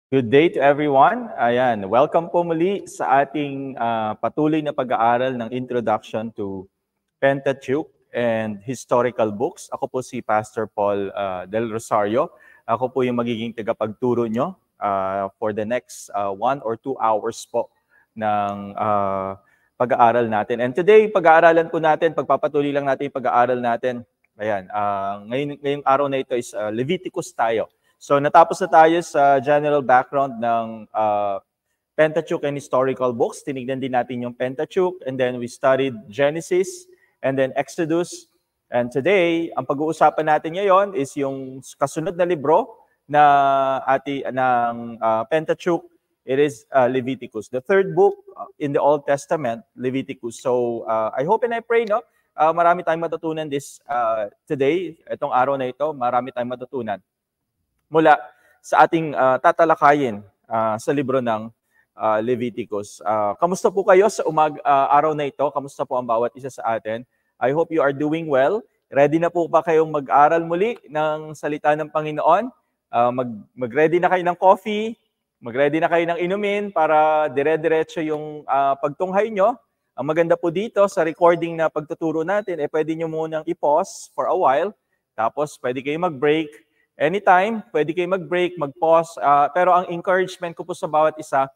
Good day to everyone. Ayan, welcome po muli sa ating patuloy na pag-aaral ng Introduction to Pentateuch and Historical Books. Ako po si Pastor Paul Del Rosario. Ako po yung magiging tagapagturo nyo for the next 1 or 2 hours po ng pag-aaral natin. And today, pag-aaralan po natin, pagpapatuloy lang natin yung pag-aaral natin. Ayan, ngayong araw na ito is Leviticus tayo. So natapos na tayo sa general background ng Pentateuch and historical books. Tinignan din natin yung Pentateuch, and then we studied Genesis and then Exodus. And today, ang pag-uusapan natin ngayon is yung kasunod na libro ng Pentateuch. It is Leviticus, the third book in the Old Testament, Leviticus. So I hope and I pray, no? Marami tayong matutunan today, itong araw na ito, marami tayong matutunan mula sa ating tatalakayin sa libro ng Leviticus. Kamusta po kayo sa araw na ito? Kamusta po ang bawat isa sa atin? I hope you are doing well. Ready na po ba kayong mag-aral muli ng salita ng Panginoon? Mag-ready na kayo ng coffee, mag-ready na kayo ng inumin para dire-diretso yung pagtunghay nyo. Ang maganda po dito sa recording na pagtuturo natin, pwede nyo munang i-pause for a while, tapos pwede kayo mag-break. Anytime, pwede kayo mag-break, mag-pause. Pero ang encouragement ko po sa bawat isa,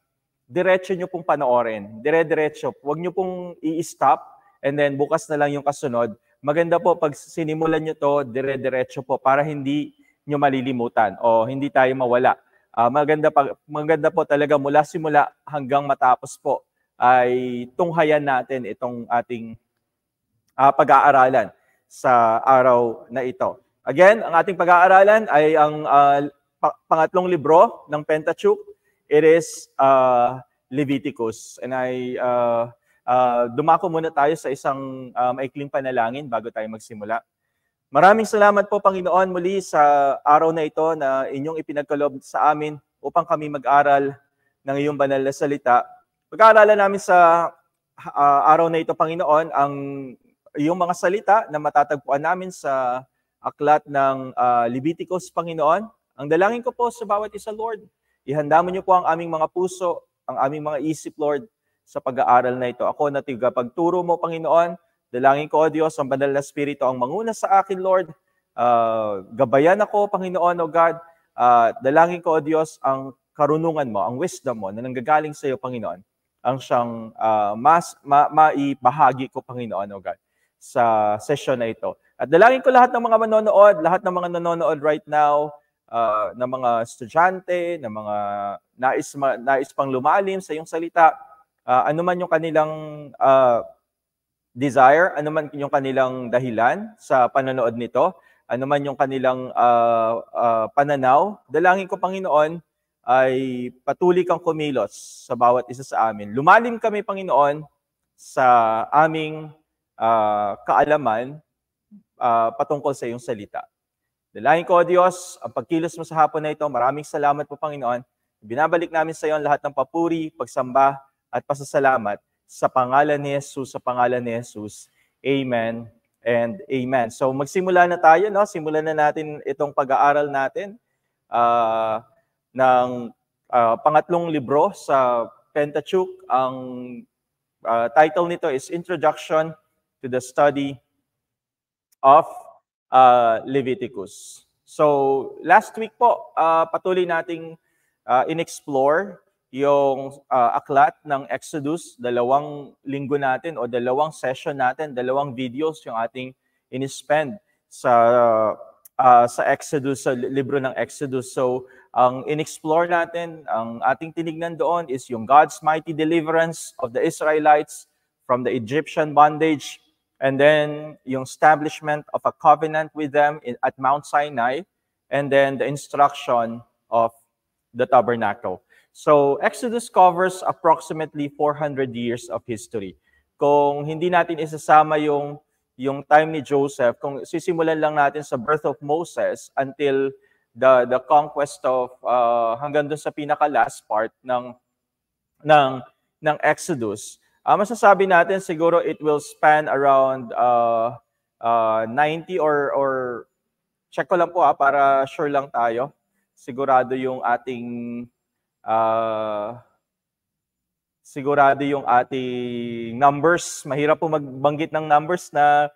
diretso nyo pong panoorin. Dire-diretso. Huwag nyo pong i-stop and then bukas na lang yung kasunod. Maganda po pag sinimulan nyo to, dire-diretso po para hindi nyo malilimutan o hindi tayo mawala. Maganda po talaga mula simula hanggang matapos po ay tunghayan natin itong ating pag-aaralan sa araw na ito. Again, ang ating pag-aaralan ay ang pangatlong libro ng Pentateuch. It is Leviticus. And dumako muna tayo sa isang maikling panalangin bago tayo magsimula. Maraming salamat po, Panginoon, muli sa araw na ito na inyong ipinagkaloob sa amin upang kami mag-aral ng iyong banal na salita. Pag-aaralan namin sa araw na ito, Panginoon, ang iyong mga salita na matatagpuan namin sa aklat ng Leviticus, Panginoon. Ang dalangin ko po sa bawat isa, Lord, ihanda mo niyo po ang aming mga puso, ang aming mga isip, Lord, sa pag-aaral na ito. Ako na tigapagturo mo, Panginoon. Dalangin ko, O Diyos, ang banal na Espiritu ang manguna sa akin, Lord. Gabayan ako, Panginoon, O God. Dalangin ko, O Diyos, ang karunungan mo, ang wisdom mo na nanggagaling sa iyo, Panginoon, ang siyang maibahagi ko, Panginoon, O God, sa session na ito. At dalangin ko lahat ng mga nanonood right now, ng mga estudyante, ng mga nais pang lumalim sa iyong salita, ano man yung kanilang desire, ano man yung kanilang dahilan sa panonood nito, ano man yung kanilang pananaw, dalangin ko, Panginoon, ay patuloy kang kumilos sa bawat isa sa amin. Lumalim kami, Panginoon, sa aming kaalaman patungkol sa iyong salita. Dalangin ko, O Diyos, ang pagkilos mo sa hapon na ito. Maraming salamat po, Panginoon. Binabalik namin sa iyo lahat ng papuri, pagsamba, at pasasalamat sa pangalan ni Jesus, sa pangalan ni Jesus. Amen and amen. So magsimula na tayo, no? Simulan na natin itong pag-aaral natin ng pangatlong libro sa Pentateuch. Ang title nito is Introduction to the Study of Leviticus. So last week po, patuloy nating in-explore yung aklat ng Exodus. 2 linggo natin o 2 session natin, 2 videos yung ating in-spend sa Exodus, sa libro ng Exodus. So ang in-explore natin, ang ating tinignan doon is yung God's mighty deliverance of the Israelites from the Egyptian bondage, and then yung establishment of a covenant with them at Mount Sinai, and then the instruction of the tabernacle. So Exodus covers approximately 400 years of history. Kung hindi natin isasama yung time ni Joseph, kung sisimulan lang natin sa birth of Moses until the conquest of hanggang dun sa pinaka last part ng Exodus, masasabi natin siguro it will span around 90 or check ko lang po para sure lang tayo. Sigurado yung ating sigurado yung ating numbers. Mahirap po magbanggit ng numbers na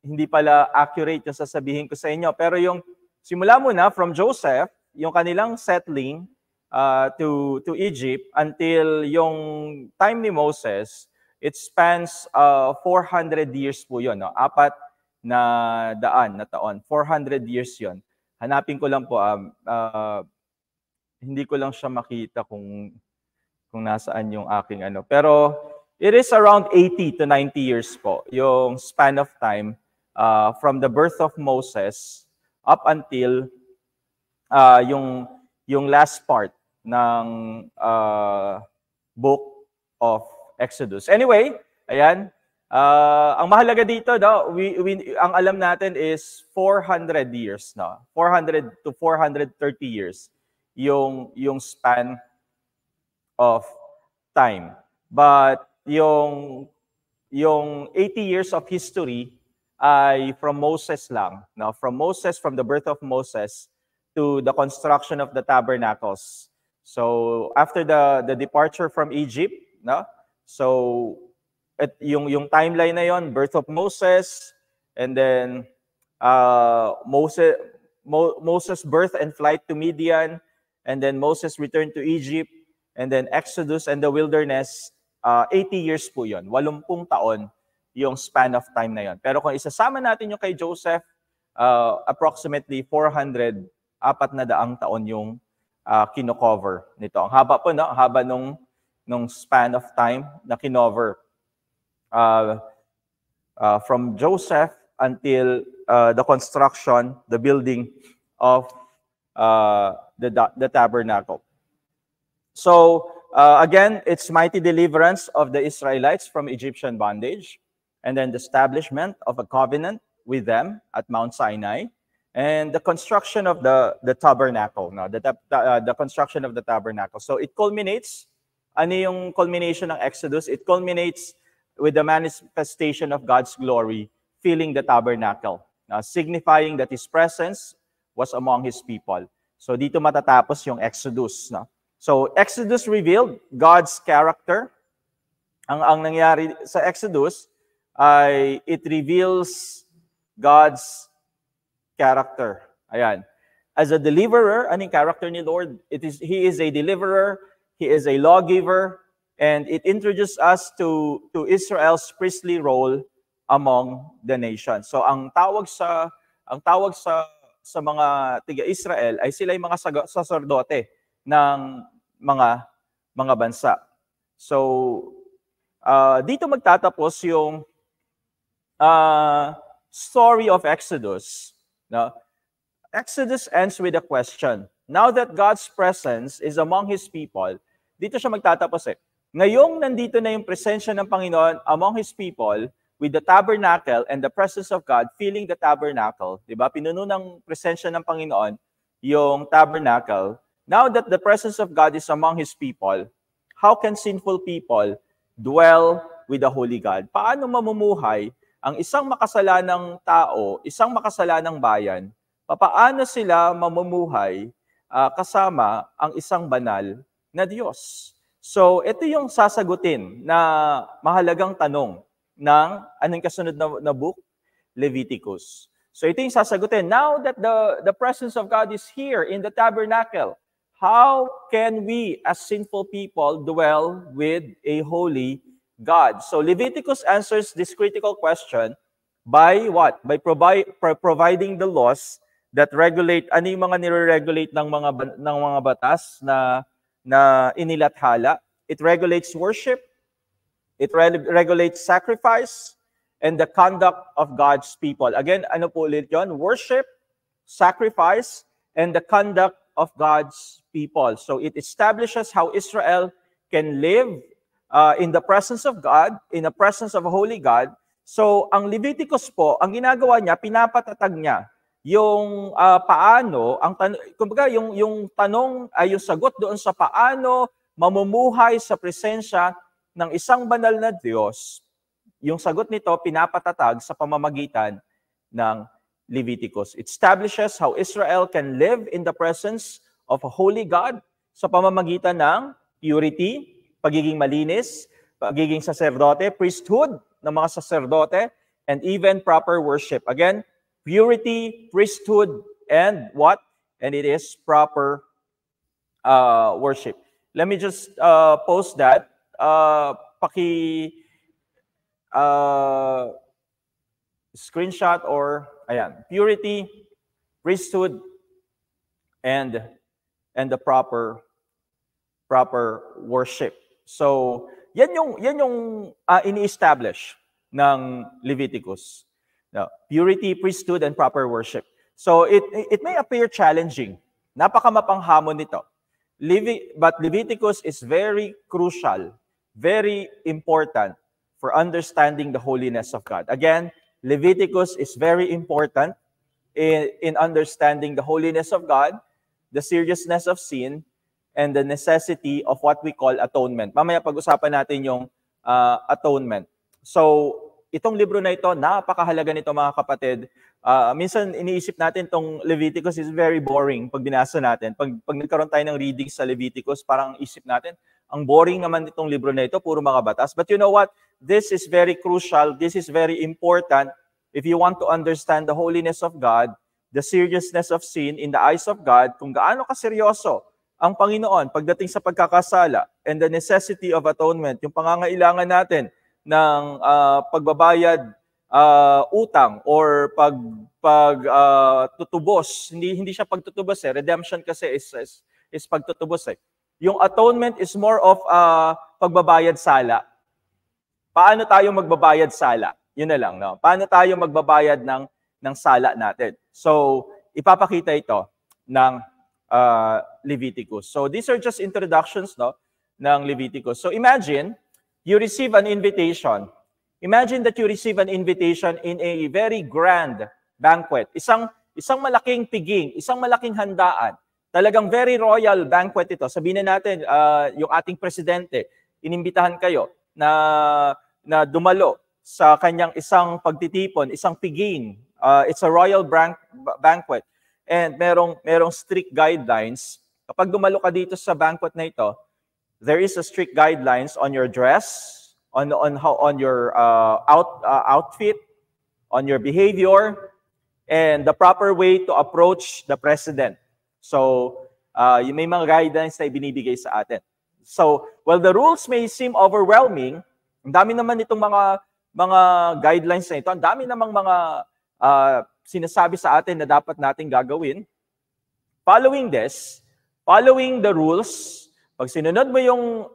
hindi pala accurate yung sasabihin ko sa inyo. Pero yung simula muna from Joseph, yung kanilang settling to Egypt until yung time ni Moses, it spans 400 years po yun. No? 400 na taon. 400 years yun. Hanapin ko lang po, hindi ko lang siya makita kung nasaan yung aking ano. Pero it is around 80 to 90 years po, yung span of time from the birth of Moses up until yung last part ng book of Exodus. Anyway, ayan. Ang mahalaga dito, ang alam natin is 400 years, no? 400 to 430 years yung span of time. But yung 80 years of history ay from Moses lang, no? From the birth of Moses to the construction of the tabernacles. So after the departure from Egypt, no? So yung timeline na yon, birth of Moses, and then Moses' birth and flight to Midian, and then Moses returned to Egypt, and then Exodus and the wilderness, 80 years po yun. 80 taon yung span of time na yon. Pero kung isasama natin yung kay Joseph, approximately 400 taon yung kino-cover nito. Ang haba po, no? Ang haba nung span of time na kinover. From Joseph until the construction, the building of the tabernacle. So, again, it's mighty deliverance of the Israelites from Egyptian bondage, and then the establishment of a covenant with them at Mount Sinai, and the construction of the tabernacle, no? The construction of the tabernacle. So it culminates, ano yung culmination ng Exodus? It culminates with the manifestation of God's glory filling the tabernacle, signifying that His presence was among His people. So dito matatapos yung Exodus. No? So Exodus revealed God's character. Ang nangyari sa Exodus ay it reveals God's character. Ayan. As a deliverer, anong character ni Lord? He is a deliverer, He is a lawgiver, and it introduces us to Israel's priestly role among the nations. So ang tawag sa mga tiga-Israel ay sila yung mga saserdote ng mga bansa. So dito magtatapos yung story of Exodus. No? Exodus ends with a question. Now that God's presence is among His people, dito siya magtatapos eh. Ngayong nandito na yung presensya ng Panginoon among His people, with the tabernacle and the presence of God filling the tabernacle, di ba? Pinuno ng presensya ng Panginoon yung tabernacle. Now that the presence of God is among His people, how can sinful people dwell with the Holy God? Paano mamumuhay ang isang makasalanang tao, isang makasalanang bayan, paano sila mamumuhay kasama ang isang banal na Diyos? So, ito yung sasagutin na mahalagang tanong ng anong kasunod na book? Leviticus. So, ito yung sasagutin. Now that the presence of God is here in the tabernacle, how can we as sinful people dwell with a holy God? So Leviticus answers this critical question by what? By providing the laws that regulate, ano yung mga nire-regulate ng mga batas na inilathala. It regulates worship, it regulates sacrifice, and the conduct of God's people. Again, ano po ulit yun? Worship, sacrifice, and the conduct of God's people. So it establishes how Israel can live in the presence of God, in the presence of a holy God. So, ang Leviticus po, ang ginagawa niya, pinapatatag niya yung paano, kumbaga yung tanong ay yung sagot doon sa paano mamumuhay sa presensya ng isang banal na Diyos. Yung sagot nito, pinapatatag sa pamamagitan ng Leviticus. It establishes how Israel can live in the presence of a holy God sa pamamagitan ng purity, pagiging malinis, pagiging saserdote, priesthood ng mga saserdote, and even proper worship. Again, purity, priesthood, and what? And it is proper worship. Let me just post that. Screenshot or ayan, purity, priesthood, and the proper worship. So, yan yung ini-establish ng Leviticus. Now, purity, priesthood, and proper worship. So, it may appear challenging. Napakamapanghamon nito. But Leviticus is very crucial, very important for understanding the holiness of God. Again, Leviticus is very important in understanding the holiness of God, the seriousness of sin, and the necessity of what we call atonement. Mamaya pag-usapan natin yung atonement. So, itong libro na ito, napakahalaga nito mga kapatid. Minsan iniisip natin itong Leviticus is very boring pag binasa natin. Pag nagkaroon tayo ng reading sa Leviticus, parang isip natin, ang boring naman itong libro na ito, puro mga batas. But you know what? This is very crucial. This is very important if you want to understand the holiness of God, the seriousness of sin in the eyes of God, kung gaano kaseryoso ang Panginoon pagdating sa pagkakasala, and the necessity of atonement, yung pangangailangan natin ng pagbabayad utang or tutubos. Hindi siya pagtutubos redemption kasi is pagtutubos Yung atonement is more of pagbabayad sala. Paano tayo magbabayad sala? Yun na lang, no? Paano tayo magbabayad ng sala natin? So, ipapakita ito ng Leviticus. So, these are just introductions, no, ng Leviticus. So, imagine you receive an invitation. Imagine that you receive an invitation in a very grand banquet. Isang malaking piging, isang malaking handaan. Talagang very royal banquet ito. Sabihin na natin, yung ating presidente, inimbitahan kayo na dumalo sa kanyang isang pagtitipon, isang piging. It's a royal banquet. And merong strict guidelines. Kapag dumalo ka dito sa banquet na ito, there is a strict guidelines on your dress, on your outfit, on your behavior, and the proper way to approach the president. So, may mga guidelines na ibinibigay sa atin. So, while the rules may seem overwhelming, ang dami naman itong mga guidelines na ito, ang dami namang mga sinasabi sa atin na dapat nating gagawin. Following the rules, pag sinunod mo yung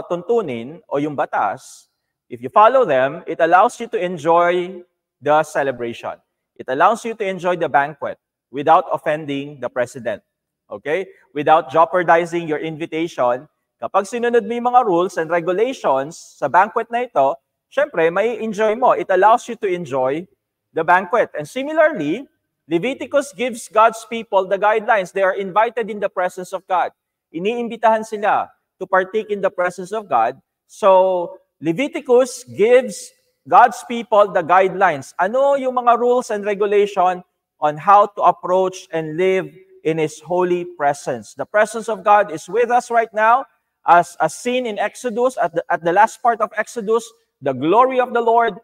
tuntunin o yung batas, if you follow them, it allows you to enjoy the celebration. It allows you to enjoy the banquet without offending the president. Okay? Without jeopardizing your invitation. Kapag sinunod mo yung mga rules and regulations sa banquet na ito, syempre, may enjoy mo. It allows you to enjoy the banquet. And similarly, Leviticus gives God's people the guidelines. They are invited in the presence of God. Iniimbitahan sila to partake in the presence of God. So, Leviticus gives God's people the guidelines. Ano yung mga rules and regulation on how to approach and live in His holy presence. The presence of God is with us right now, as seen in Exodus, at the last part of Exodus, the glory of the Lord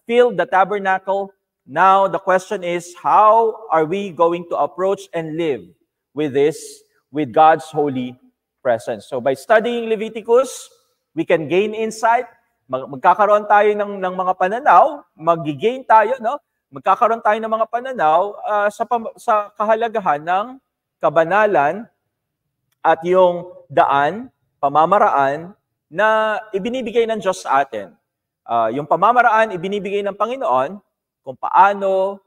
filled the tabernacle. Now, the question is, how are we going to approach and live with God's holy presence? So, by studying Leviticus, we can gain insight. Magkakaroon tayo ng mga pananaw, mag-gain tayo, no? Magkakaroon tayo ng mga pananaw sa kahalagahan ng kabanalan at yung daan, pamamaraan na ibinibigay ng Diyos sa atin. Yung pamamaraan ibinibigay ng Panginoon kung paano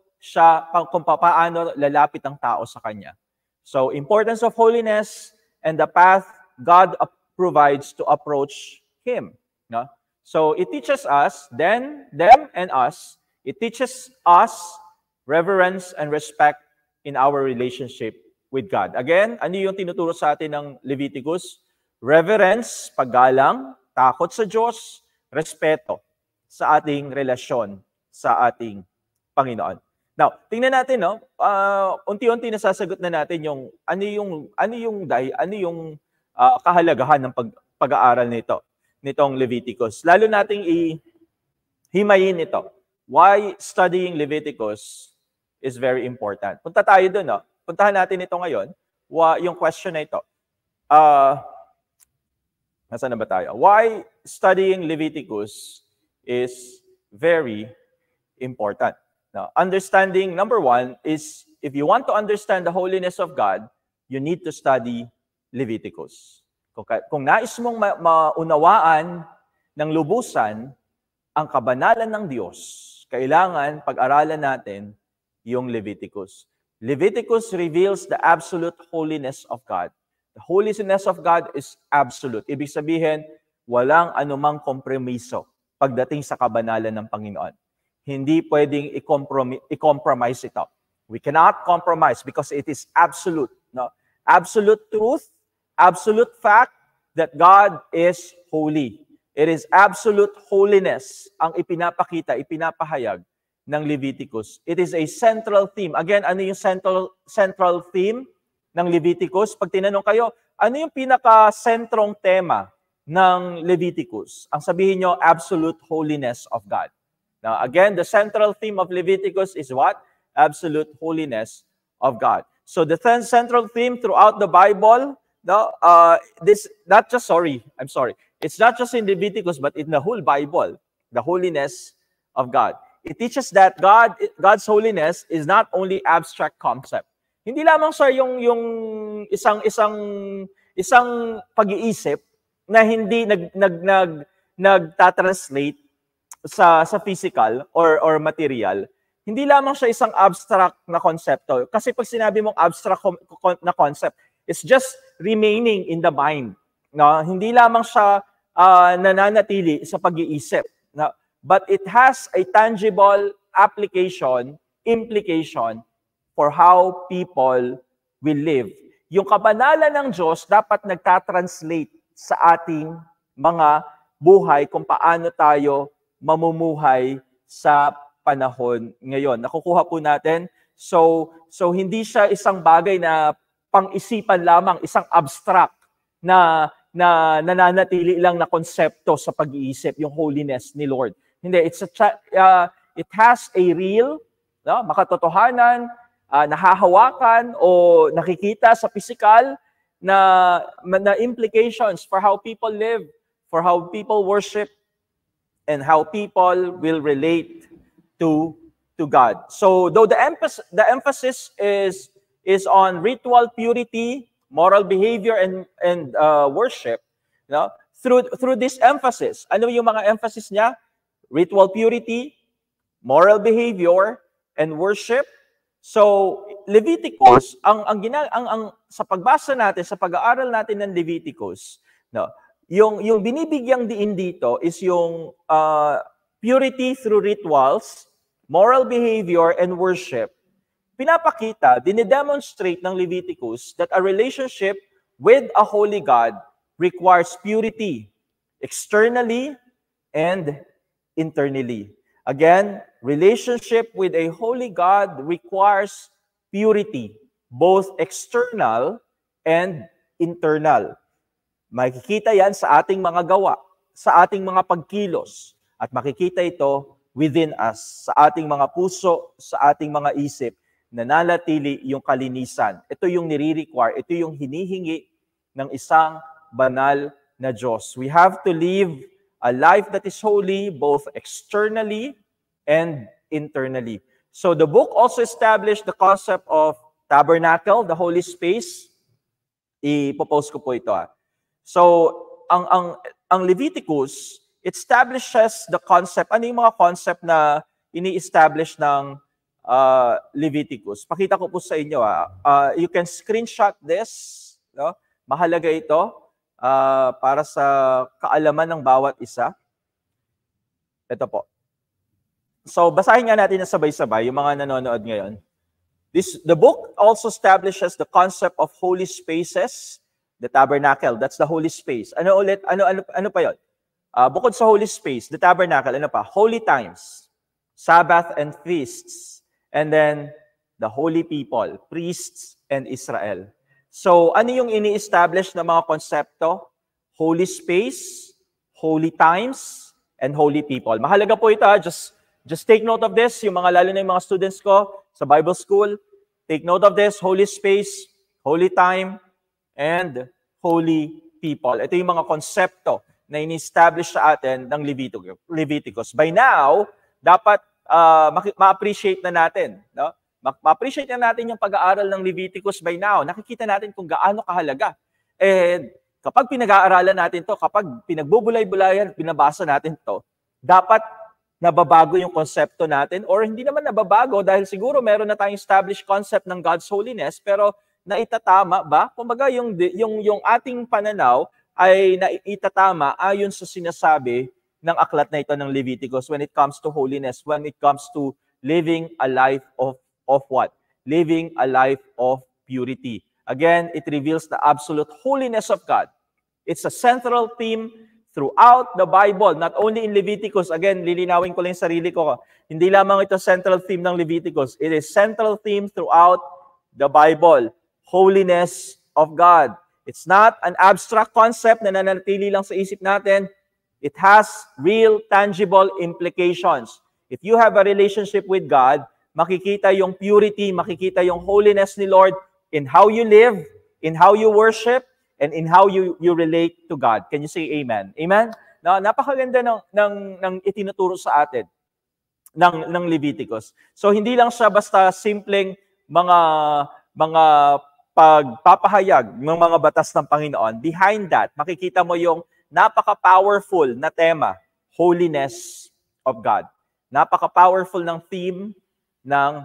lalapit ang tao sa Kanya. So, importance of holiness and the path God provides to approach Him. No? So, it teaches us, them and us, it teaches us reverence and respect in our relationship with God. Again, ano yung tinuturo sa atin ng Leviticus? Reverence, paggalang, takot sa Diyos, respeto sa ating relasyon sa ating Panginoon. Now, tingnan natin, no? Unti-unti nasasagot na natin yung ano yung kahalagahan ng pag-aaral nitong Leviticus. Lalo nating himayin ito. Why studying Leviticus is very important. Punta tayo doon. No? Puntahan natin ito ngayon. Yung question na ito. Nasaan na ba tayo? Why studying Leviticus is very important. Now, understanding, number one, is if you want to understand the holiness of God, you need to study Leviticus. Kung nais mong maunawaan ng lubusan ang kabanalan ng Diyos, kailangan pag-aralan natin yung Leviticus. Leviticus reveals the absolute holiness of God. The holiness of God is absolute. Ibig sabihin, walang anumang kompromiso pagdating sa kabanalan ng Panginoon. Hindi pwedeng i-compromise ito. We cannot compromise because it is absolute. No? Absolute truth, absolute fact that God is holy. It is absolute holiness ang ipinapahayag ng Leviticus. It is a central theme. Again, ano yung central theme ng Leviticus? Pag tinanong kayo, ano yung pinaka-sentrong tema ng Leviticus? Ang sabihin nyo, absolute holiness of God. Now, again, the central theme of Leviticus is what? Absolute holiness of God. So the central theme throughout the Bible, it's not just in Leviticus, but in the whole Bible, the holiness of God. It teaches that God's holiness is not only abstract concept. Hindi lamang siya yung isang pag-iisip na hindi nagtatranslate sa physical or material. Hindi lamang siya isang abstract na konsepto. Kasi pag sinabi mong abstract na concept, it's just remaining in the mind. No? Hindi lamang siya nananatili sa pag-iisip. No? But it has a tangible implication for how people will live. Yung kabanalan ng Diyos dapat nagtatranslate sa ating mga buhay kung paano tayo mamumuhay sa panahon ngayon. Nakukuha po natin. So hindi siya isang bagay na pang-isipan lamang, isang abstract na nananatili lang na konsepto sa pag-iisip, yung holiness ni Lord. Hindi, it has a real, makatotohanan, nahahawakan o nakikita sa physical na implications for how people live, for how people worship, and how people will relate to God. So though the emphasis is on ritual purity, moral behavior, and worship, through this emphasis, ano yung mga emphasis niya? Ritual purity, moral behavior, and worship. So Leviticus, ang sa pagbasa natin, sa pag-aaral natin ng Leviticus, yung binibigyang diin dito is yung purity through rituals, moral behavior, and worship. Pinapakita, dinedemonstrate ng Leviticus that a relationship with a holy God requires purity, externally and internally. Again, relationship with a holy God requires purity, both external and internal. Makikita yan sa ating mga gawa, sa ating mga pagkilos, at makikita ito within us, sa ating mga puso, sa ating mga isip, nananatili yung kalinisan. Ito yung nire-require, ito yung hinihingi ng isang banal na Diyos. We have to live a life that is holy, both externally and internally. So the book also established the concept of tabernacle, the holy space. Ipopost ko po ito. So, ang Leviticus, it establishes the concept. Ano yung mga concept na ini-establish ng Leviticus? Pakita ko po sa inyo. You can screenshot this. Mahalaga ito para sa kaalaman ng bawat isa. Ito po. So, basahin nga natin na sabay-sabay, yung mga nanonood ngayon. The book also establishes the concept of holy spaces. The tabernacle, that's the holy space. Ano ulit? Ano pa yun? Bukod sa holy space, the tabernacle, ano pa? Holy times, Sabbath and feasts, and then the holy people, priests and Israel. So, ano yung ini-establish na mga konsepto? Holy space, holy times, and holy people. Mahalaga po ito. Just take note of this. Yung lalo na yung mga students ko sa Bible school, take note of this. Holy space, holy time, and holy people. Ito yung mga konsepto na ini-establish sa atin ng Leviticus. By now, dapat ma-appreciate na natin. No? Ma-appreciate na natin yung pag-aaral ng Leviticus by now. Nakikita natin kung gaano kahalaga. And kapag pinag-aaralan natin to, kapag pinagbubulay-bulayan, binabasa natin to, dapat nababago yung konsepto natin or hindi naman nababago dahil siguro meron na tayong established concept ng God's holiness pero naitatama ba? Kumbaga yung ating pananaw ay naitatama ayon sa sinasabi ng aklat na ito ng Leviticus when it comes to holiness, when it comes to living a life of what? Living a life of purity. Again, it reveals the absolute holiness of God. It's a central theme throughout the Bible, not only in Leviticus. Again, lilinawin ko lang yung sarili ko. Hindi lamang ito central theme ng Leviticus. It is central theme throughout the Bible. Holiness of God. It's not an abstract concept na nanatili lang sa isip natin. It has real, tangible implications. If you have a relationship with God, makikita yung purity, makikita yung holiness ni Lord in how you live, in how you worship, and in how you relate to God. Can you say amen? Amen? Napakaganda ng itinuturo sa atin ng Leviticus. So hindi lang siya basta simpleng mga pagpapahayag ng mga batas ng Panginoon. Behind that, makikita mo yung napaka-powerful na tema, holiness of God. Napaka-powerful ng theme ng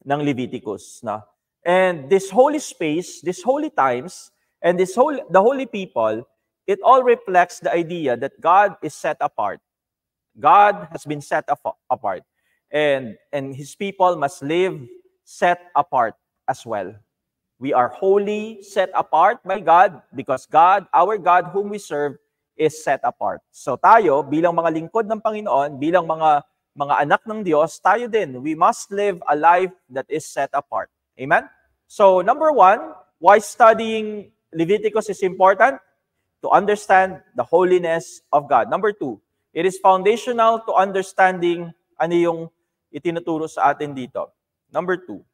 Leviticus. No? And this holy space, this holy times, and the holy people, it all reflects the idea that God is set apart. God has been set apart. And His people must live set apart as well. We are holy, set apart by God, because God, our God whom we serve, is set apart. So tayo, bilang mga lingkod ng Panginoon, bilang mga anak ng Diyos, tayo din, we must live a life that is set apart. Amen? So, number one, why studying Leviticus is important? To understand the holiness of God. Number two, it is foundational to understanding ano yung itinuturo sa atin dito. Number two,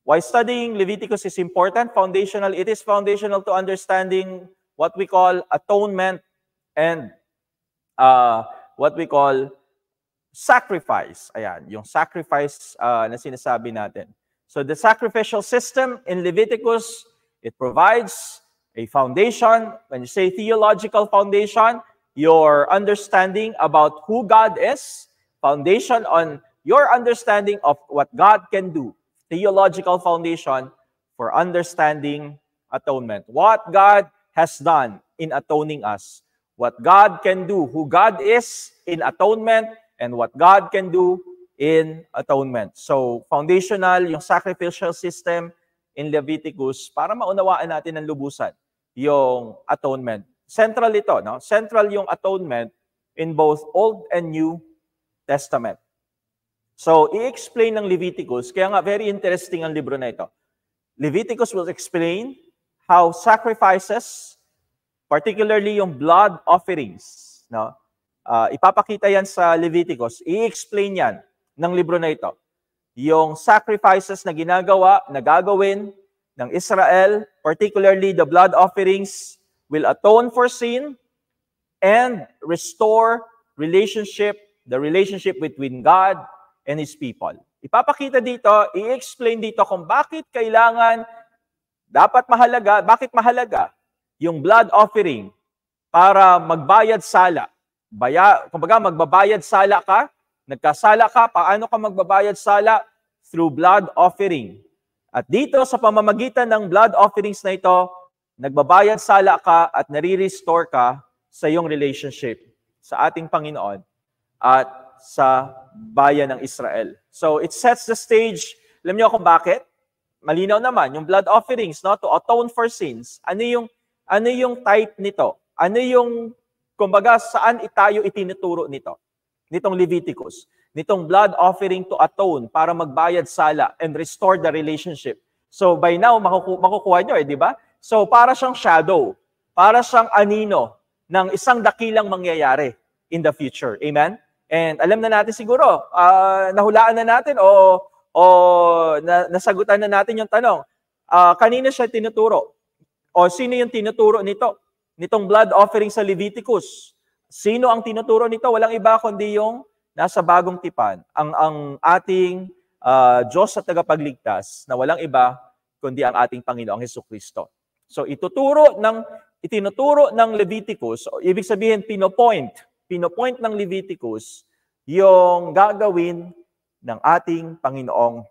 why studying Leviticus is important? Foundational. It is foundational to understanding what we call atonement and what we call sacrifice. Ayan, yung sacrifice na sinasabi natin. So the sacrificial system in Leviticus, it provides a foundation. When you say theological foundation, your understanding about who God is, foundation on your understanding of what God can do. Theological foundation for understanding atonement. What God has done in atoning us. What God can do, who God is in atonement, and what God can do in atonement. So, foundational yung sacrificial system in Leviticus para maunawaan natin ng lubusan yung atonement. Central ito, no? Central yung atonement in both Old and New Testament. So, i-explain ng Leviticus, kaya nga very interesting ang libro na ito. Leviticus will explain how sacrifices, particularly yung blood offerings, no? Ipapakita yan sa Leviticus. I-explain yan ng libro na ito. Yung sacrifices na gagawin ng Israel, particularly the blood offerings, will atone for sin and restore the relationship between God and His people. Ipapakita dito, i-explain dito kung bakit bakit mahalaga yung blood offering para magbayad sala. Kumbaga, magbabayad sala ka, nagkasala ka, paano ka magbabayad sala? Through blood offering. At dito, sa pamamagitan ng blood offerings na ito, nagbabayad sala ka at nare-restore ka sa iyong relationship sa ating Panginoon at sa bayan ng Israel. So, it sets the stage. Alam niyo kung bakit? Malinaw naman, yung blood offerings, no, to atone for sins. Ano yung type nito? Ano yung, kumbaga, saan tayo itinuturo nito? Nitong Leviticus. Nitong blood offering to atone para magbayad sala and restore the relationship So by now, makukuha nyo di ba? So para siyang shadow, para siyang anino ng isang dakilang mangyayari in the future. Amen? And alam na natin siguro, nahulaan na natin o nasagutan na natin yung tanong, kanina siya tinuturo? O sino yung tinuturo nito? Nitong blood offering sa Leviticus. Sino ang tinuturo nito? Walang iba kundi yung nasa bagong tipan. Ang ating Diyos at tagapagligtas na walang iba kundi ang ating Panginoong Hesukristo. So itinuturo ng Leviticus, ibig sabihin pinopoint ng Leviticus yung gagawin ng ating Panginoong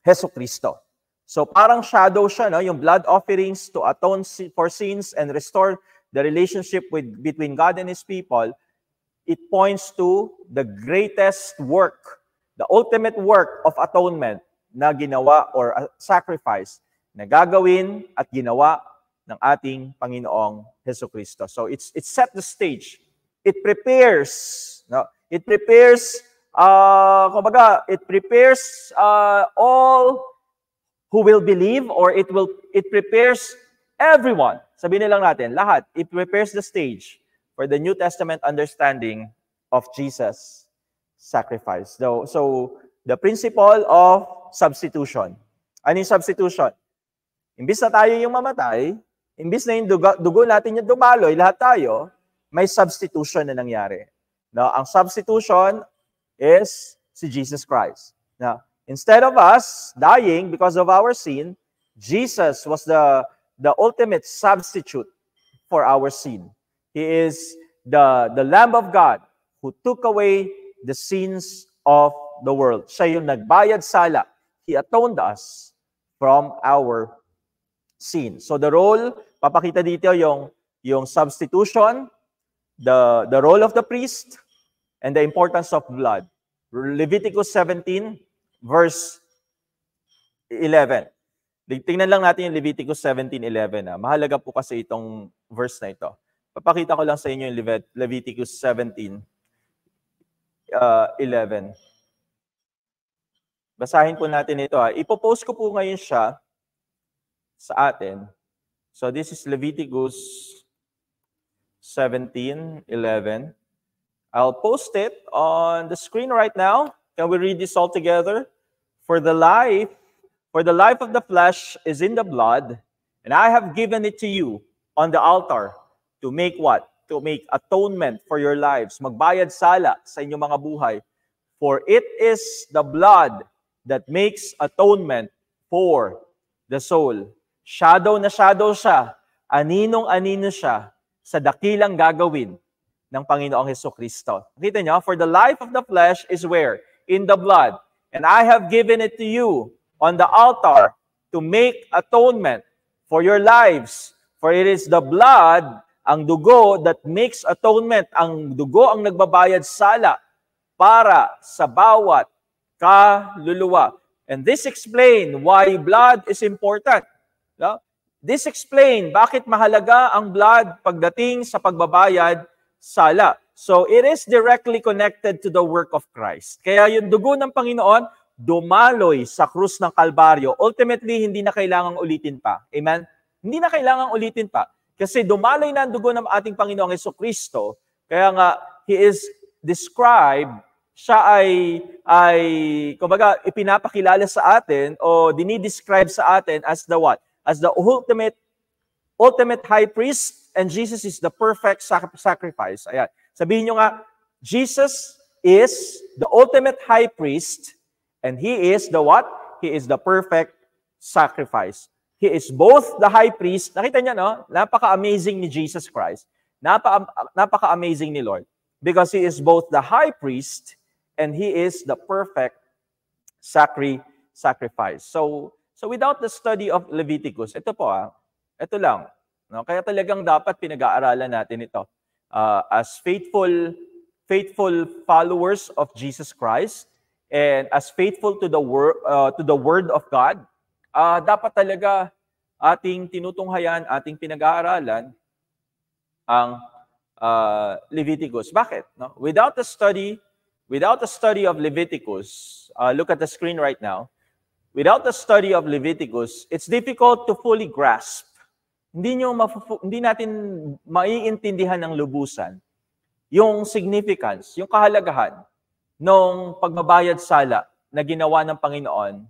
Hesukristo. So parang shadow siya, no? Yung blood offerings to atone for sins and restore the relationship between God and His people. It points to the greatest work, the ultimate work of atonement na ginawa or sacrifice na gagawin at ginawa ng ating Panginoong Hesukristo. So it set the stage. It prepares, no? It prepares all who will believe, or it prepares everyone. Sabihin na lang natin, lahat. It prepares the stage for the New Testament understanding of Jesus' sacrifice. So the principle of substitution. Ano yung substitution? Imbis na tayo yung mamatay, imbis na yung dugo natin yung dumaloy, lahat tayo, may substitution na nangyari. Now, ang substitution is si Jesus Christ. Now, instead of us dying because of our sin, Jesus was the ultimate substitute for our sin. He is the Lamb of God who took away the sins of the world. Siya yung nagbayad sala. He atoned us from our sin. So the role, papakita dito yung substitution, the role of the priest, and the importance of blood. Leviticus 17, verse 11. Tingnan lang natin yung Leviticus 17:11. Mahalaga po kasi itong verse na ito. Papakita ko lang sa inyo yung Leviticus 17:11. Basahin po natin ito. Ipopost ko po ngayon siya sa atin. So this is Leviticus 17:11. I'll post it on the screen right now. Can we read this all together? For the life of the flesh is in the blood, and I have given it to you on the altar to make what? To make atonement for your lives. Magbayad sala sa inyong mga buhay. For it is the blood that makes atonement for the soul. Shadow na shadow siya. Aninong-anino siya sa dakilang gagawin ng Panginoong Hesukristo. Kita niyo, for the life of the flesh is where? In the blood. And I have given it to you on the altar to make atonement for your lives. For it is the blood, ang dugo that makes atonement. Ang dugo ang nagbabayad sala para sa bawat kaluluwa. And this explain why blood is important. No? This explain bakit mahalaga ang blood pagdating sa pagbabayad sala. So it is directly connected to the work of Christ. Kaya yung dugo ng Panginoon, dumaloy sa krus ng Kalbaryo. Ultimately, hindi na kailangang ulitin pa. Amen? Hindi na kailangang ulitin pa. Kasi dumaloy na ang dugo ng ating Panginoong Hesukristo. Kaya nga, He is described, siya ay kumbaga, ipinapakilala sa atin o dinidescribe sa atin as the what? As the ultimate high priest, and Jesus is the perfect sacrifice. Ayan. Sabihin nyo nga, Jesus is the ultimate high priest, and He is the what? He is the perfect sacrifice. He is both the high priest. Nakita niya, no? Napaka-amazing ni Jesus Christ. Napaka-amazing ni Lord. Because He is both the high priest, and He is the perfect sacrifice. So without the study of Leviticus, ito po ito lang. No? Kaya talagang dapat pinag-aaralan natin ito. As faithful followers of Jesus Christ and as faithful to the word of God, dapat talaga ating tinutunghayan, ating pinag-aaralan ang Leviticus. Bakit? No? Without the study of Leviticus, look at the screen right now. without the study of Leviticus, it's difficult to fully grasp. Hindi natin maiintindihan ng lubusan yung significance, yung kahalagahan ng pagbabayad sala na ginawa ng Panginoon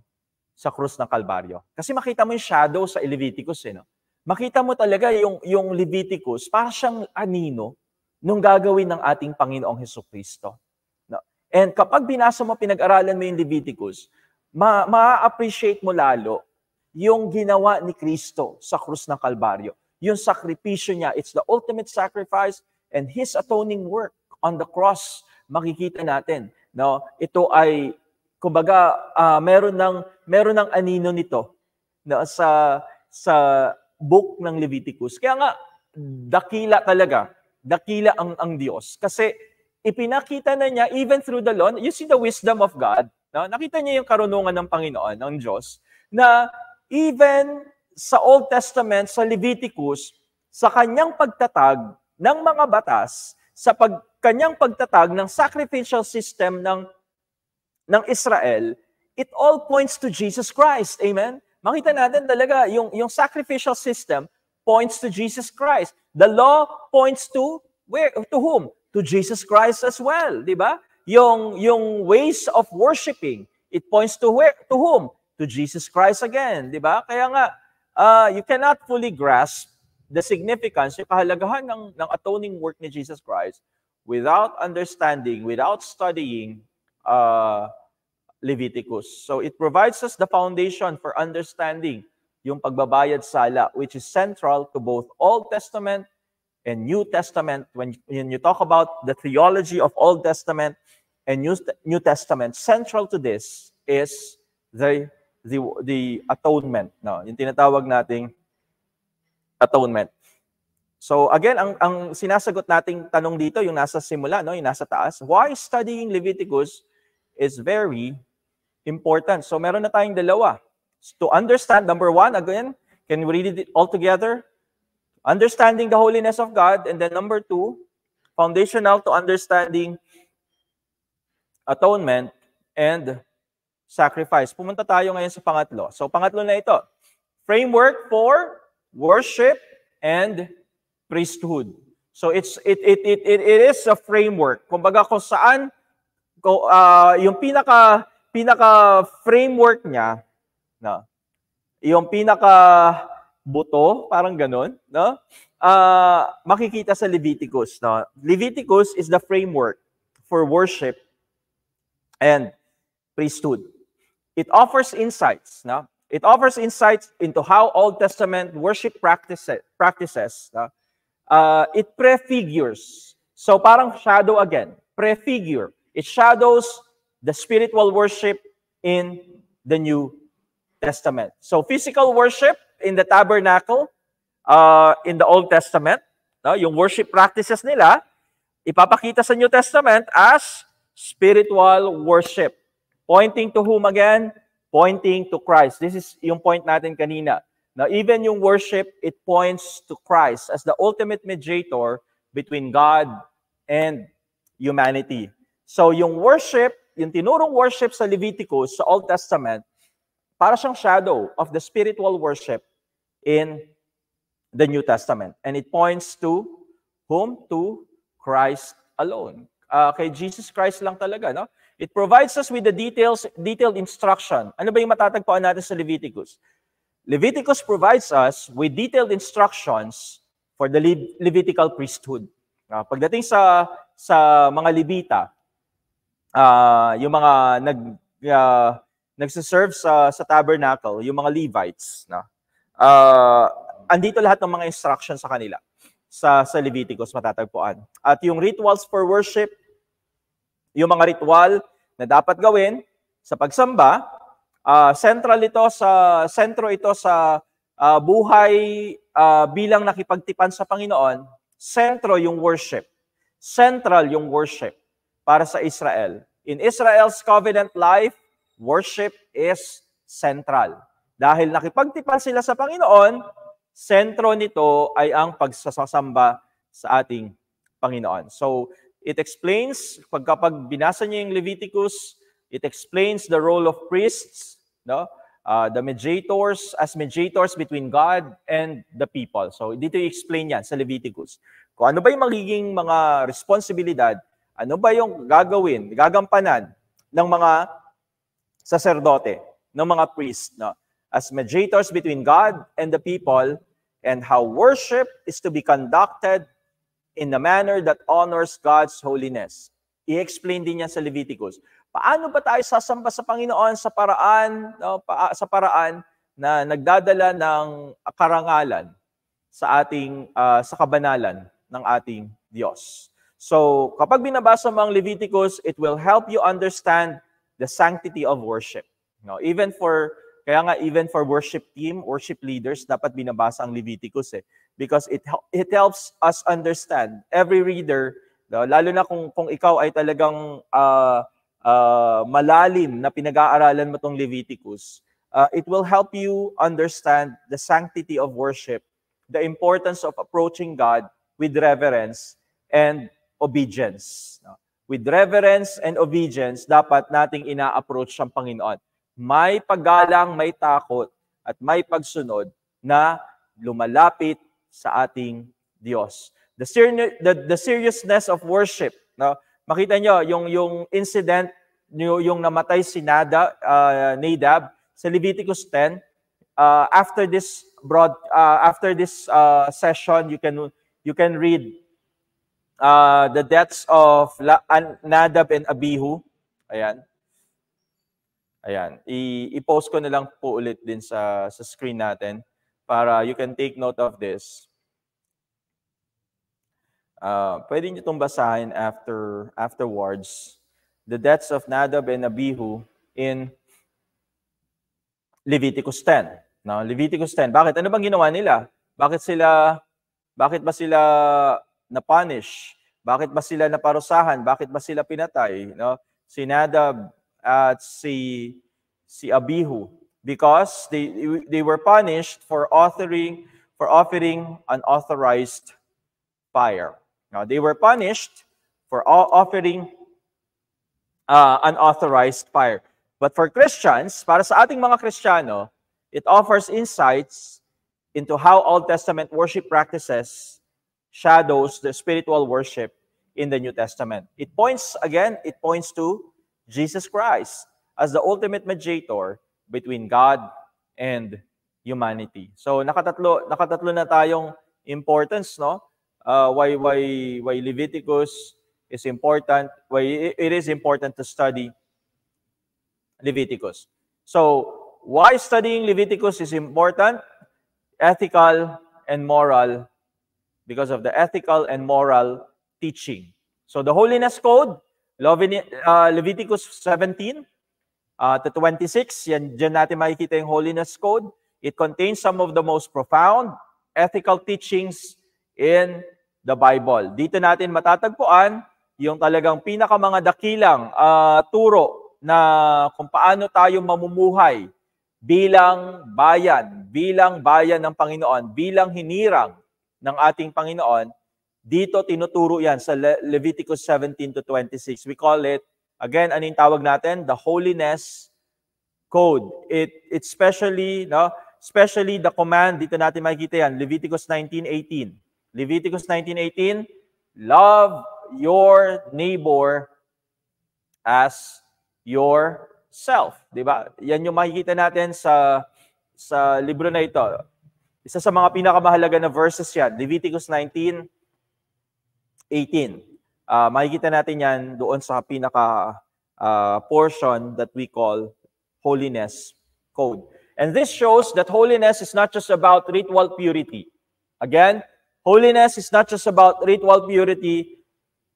sa krus ng Kalbaryo. Kasi makita mo yung shadow sa Leviticus, no? Makita mo talaga yung Leviticus, para siyang anino nung gagawin ng ating Panginoong Hesukristo. No? And kapag binasa mo, pinag-aralan mo yung Leviticus, ma-appreciate mo lalo yung ginawa ni Kristo sa krus ng Kalbaryo. Yung sakripisyo niya, it's the ultimate sacrifice, and His atoning work on the cross, makikita natin. No? Ito ay, kumbaga, meron ng anino nito, no? sa book ng Leviticus. Kaya nga, dakila ang Diyos. Kasi ipinakita na niya, even through the law, you see the wisdom of God, no? Nakita niya yung karunungan ng Panginoon, ng Diyos, na even sa Old Testament, sa Leviticus, sa kanyang pagtatag ng mga batas, sa kanyang pagtatag ng sacrificial system ng Israel, it all points to Jesus Christ. Amen? Makita natin talaga, yung sacrificial system points to Jesus Christ. The law points to whom? To Jesus Christ as well, di ba? Yung ways of worshiping, it points to whom? To Jesus Christ again, di ba? Kaya nga, you cannot fully grasp the significance, yung kahalagahan ng atoning work ni Jesus Christ without understanding, without studying Leviticus. So it provides us the foundation for understanding yung pagbabayad sala, which is central to both Old Testament and New Testament. When you talk about the theology of Old Testament and New Testament, central to this is the atonement, no? Yung tinatawag nating atonement. So again, ang sinasagot nating tanong dito, yung nasa simula, no, yung nasa taas, why studying Leviticus is very important. So meron na tayong dalawa. To understand, number one, again, can we read it all together? Understanding the holiness of God, and then number two, foundational to understanding atonement and sacrifice. Pumunta tayo ngayon sa pangatlo. So pangatlo na ito, framework for worship and priesthood. So it is a framework. Kumbaga kung saan yung pinaka framework niya, no? Yung pinaka buto, parang ganun, no? Makikita sa Leviticus, no? Leviticus is the framework for worship and priesthood. It offers insights, no? It offers insights into how Old Testament worship practices. No? It prefigures. So parang shadow again. Prefigure. It shadows the spiritual worship in the New Testament. So physical worship in the tabernacle, in the Old Testament, no? Yung worship practices nila, ipapakita sa New Testament as spiritual worship. Pointing to whom again? Pointing to Christ. This is yung point natin kanina. Now, even yung worship, it points to Christ as the ultimate mediator between God and humanity. So, yung worship, yung tinurong worship sa Leviticus, sa Old Testament, para siyang shadow of the spiritual worship in the New Testament. And it points to whom? To Christ alone. Kay Jesus Christ lang talaga, no? It provides us with the detailed instruction. Ano ba yung matatagpuan natin sa Leviticus? Leviticus provides us with detailed instructions for the Levitical priesthood. Pagdating sa mga Levita, yung mga nagsiserve sa tabernacle, yung mga Levites, andito lahat ng mga instructions sa kanila. Sa Leviticus matatagpuan. At yung rituals for worship, yung mga ritual na dapat gawin sa pagsamba, sentro ito sa buhay bilang nakipagtipan sa Panginoon. Central yung worship para sa Israel. In Israel's covenant life, worship is central. Dahil nakipagtipan sila sa Panginoon, sentro nito ay ang pagsasamba sa ating Panginoon. So, it explains, kapag binasa niyo yung Leviticus, it explains the role of priests, no? The mediators as mediators between God and the people. So dito i-explain yan sa Leviticus. Kung ano ba yung magiging mga responsibilidad, ano ba yung gagampanan ng mga saserdote, ng mga priest, no? As mediators between God and the people, and how worship is to be conducted in a manner that honors God's holiness. I-explain din yan sa Leviticus. Paano ba tayo sasamba sa Panginoon sa paraan, no, sa paraan na nagdadala ng karangalan sa ating sa kabanalan ng ating Diyos. So, kapag binabasa mo ang Leviticus, it will help you understand the sanctity of worship. No, even for worship team, worship leaders, dapat binabasa ang Leviticus because it helps us understand. Every reader, no, lalo na kung ikaw ay talagang malalim na pinag-aaralan mo tong Leviticus, it will help you understand the sanctity of worship, the importance of approaching God with reverence and obedience. With reverence and obedience, dapat nating ina-approach ang Panginoon. May paggalang, may takot, at may pagsunod na lumalapit sa ating Diyos. The seriousness of worship, no? Makita nyo, yung incident, yung namatay si Nadab sa Leviticus 10, after this session, you can read the deaths of Nadab and Abihu. Ayan. I-post ko na lang po ulit din sa screen natin para you can take note of this. Pwede nyo itong basahin afterwards. The deaths of Nadab and Abihu in Leviticus 10. Now, Leviticus 10. Bakit? Ano bang ginawa nila? Bakit ba sila na-punish? Bakit ba sila naparusahan? Bakit ba sila pinatay? No? Si Nadab at si Abihu. Because they were punished for offering unauthorized fire. Now, they were punished for offering unauthorized fire. But for Christians, para sa ating mga Kristiyano, it offers insights into how Old Testament worship practices shadows the spiritual worship in the New Testament. It points to Jesus Christ as the ultimate mediator between God and humanity. So nakatatlo na tayong importance, no? Why Leviticus is important, why it is important to study Leviticus. So, why studying Leviticus is important? Ethical and moral, because of the ethical and moral teaching. So, the Holiness Code, Leviticus 17 to 26, dyan natin makikita yung Holiness Code. It contains some of the most profound ethical teachings in the Bible. Dito natin matatagpuan yung talagang pinakamanga dakilang turo na kung paano tayo mamumuhay bilang bayan ng Panginoon, bilang hinirang ng ating Panginoon. Dito tinuturo yan sa Leviticus 17 to 26. We call it, again, anong tawag natin? The Holiness Code. It's especially the command, dito natin makikita yan, Leviticus 19:18. Leviticus 19:18, love your neighbor as yourself. Diba? Yan yung makikita natin sa libro na ito. Isa sa mga pinakamahalaga na verses yan, Leviticus 19:18. Makikita natin yan doon sa pinaka portion that we call Holiness Code. And this shows that holiness is not just about ritual purity. Again, holiness is not just about ritual purity,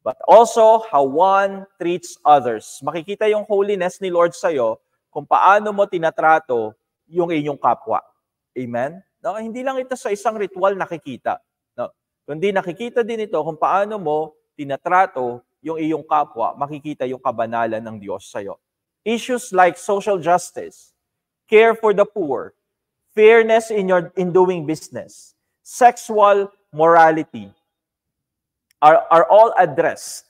but also how one treats others. Makikita yung holiness ni Lord sa'yo kung paano mo tinatrato yung inyong kapwa. Amen? No, hindi lang ito sa isang ritual nakikita. No, kundi nakikita din ito kung paano mo tinatrato yung iyong kapwa, makikita yung kabanalan ng Diyos sa'yo. Issues like social justice, care for the poor, fairness in doing business, sexual morality are all addressed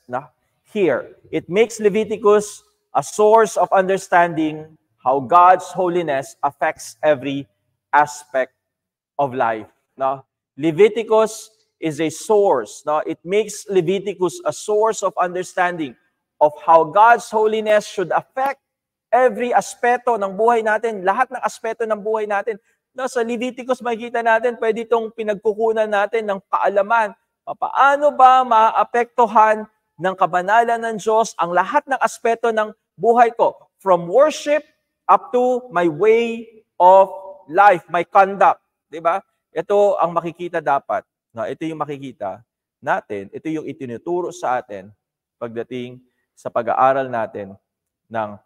here. It makes Leviticus a source of understanding how God's holiness affects every aspect of life. No? Leviticus is a source. No? It makes Leviticus a source of understanding of how God's holiness should affect every aspeto ng buhay natin, lahat ng aspeto ng buhay natin. No, sa Leviticus makikita natin, pwede itong pinagkukunan natin ng kaalaman. Paano ba maapektuhan ng kabanalan ng Diyos ang lahat ng aspeto ng buhay ko? From worship up to my way of life, my conduct. Diba? Ito ang makikita dapat. No, ito yung makikita natin. Ito yung itinuturo sa atin pagdating sa pag-aaral natin ng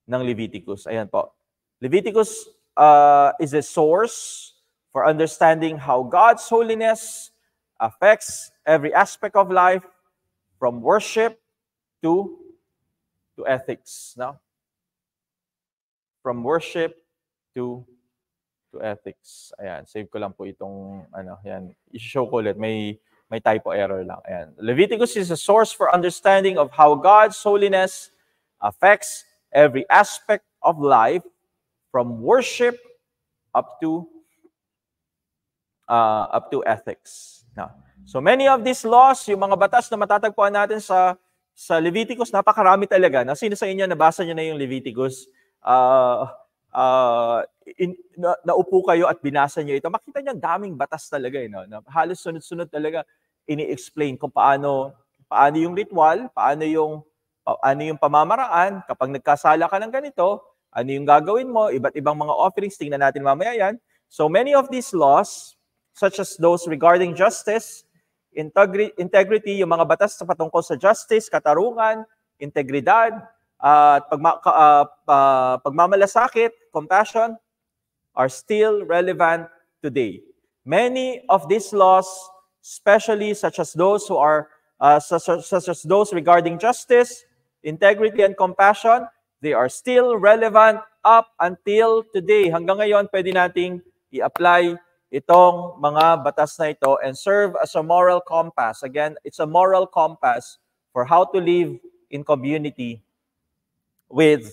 Leviticus. Ayan po. Leviticus is a source for understanding how God's holiness affects every aspect of life, from worship to ethics. No? From worship to ethics. Ayan, save ko lang po itong ayan. I-show ko ulit, may typo error lang. Ayan. Leviticus is a source for understanding of how God's holiness affects every aspect of life, from worship up to ethics. Now, so many of these laws, yung mga batas na matatagpuan natin sa Leviticus, napakarami talaga. Na sino sa inyo nabasa niyo na yung Leviticus? Naupo kayo at binasa niyo ito. Makita niyo daming batas talaga, no? Na halos sunod-sunod talaga ini-explain kung paano yung ritual, paano yung pamamaraan kapag nagkasala ka ng ganito, ano yung gagawin mo, iba't ibang mga offerings, tingnan natin mamaya yan. So many of these laws, such as those regarding justice, integrity, yung mga batas sa patungkol sa justice, katarungan, integridad, pagmamalasakit, compassion, are still relevant today. Many of these laws, especially such as those regarding justice, integrity, and compassion, they are still relevant up until today. Hanggang ngayon, pwede nating i-apply itong mga batas na ito and serve as a moral compass. Again, it's a moral compass for how to live in community with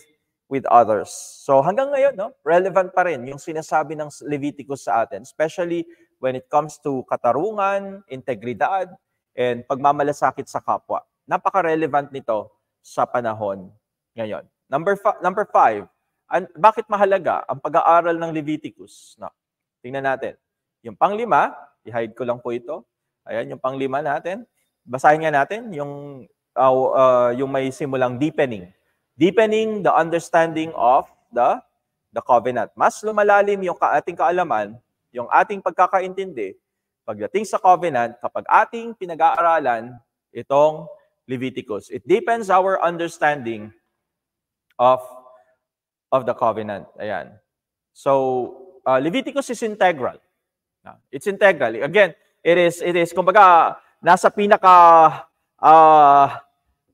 others. So hanggang ngayon, no, relevant pa rin yung sinasabi ng Leviticus sa atin, especially when it comes to katarungan, integridad, and pagmamalasakit sa kapwa. Napaka-relevant nito sa panahon ngayon. Number five, bakit mahalaga ang pag-aaral ng Leviticus? No, tingnan natin. Yung panglima, i-hide ko lang po ito. Ayan, yung panglima natin. Basahin nga natin yung may simulang deepening. Deepening the understanding of the covenant. Mas lumalalim yung ating kaalaman, yung ating pagkakaintindi, pagdating sa covenant, kapag ating pinag-aaralan itong Leviticus. It deepens our understanding of the covenant. Ayan. So, Leviticus is integral. It's integral. Again, it is kumbaga nasa pinaka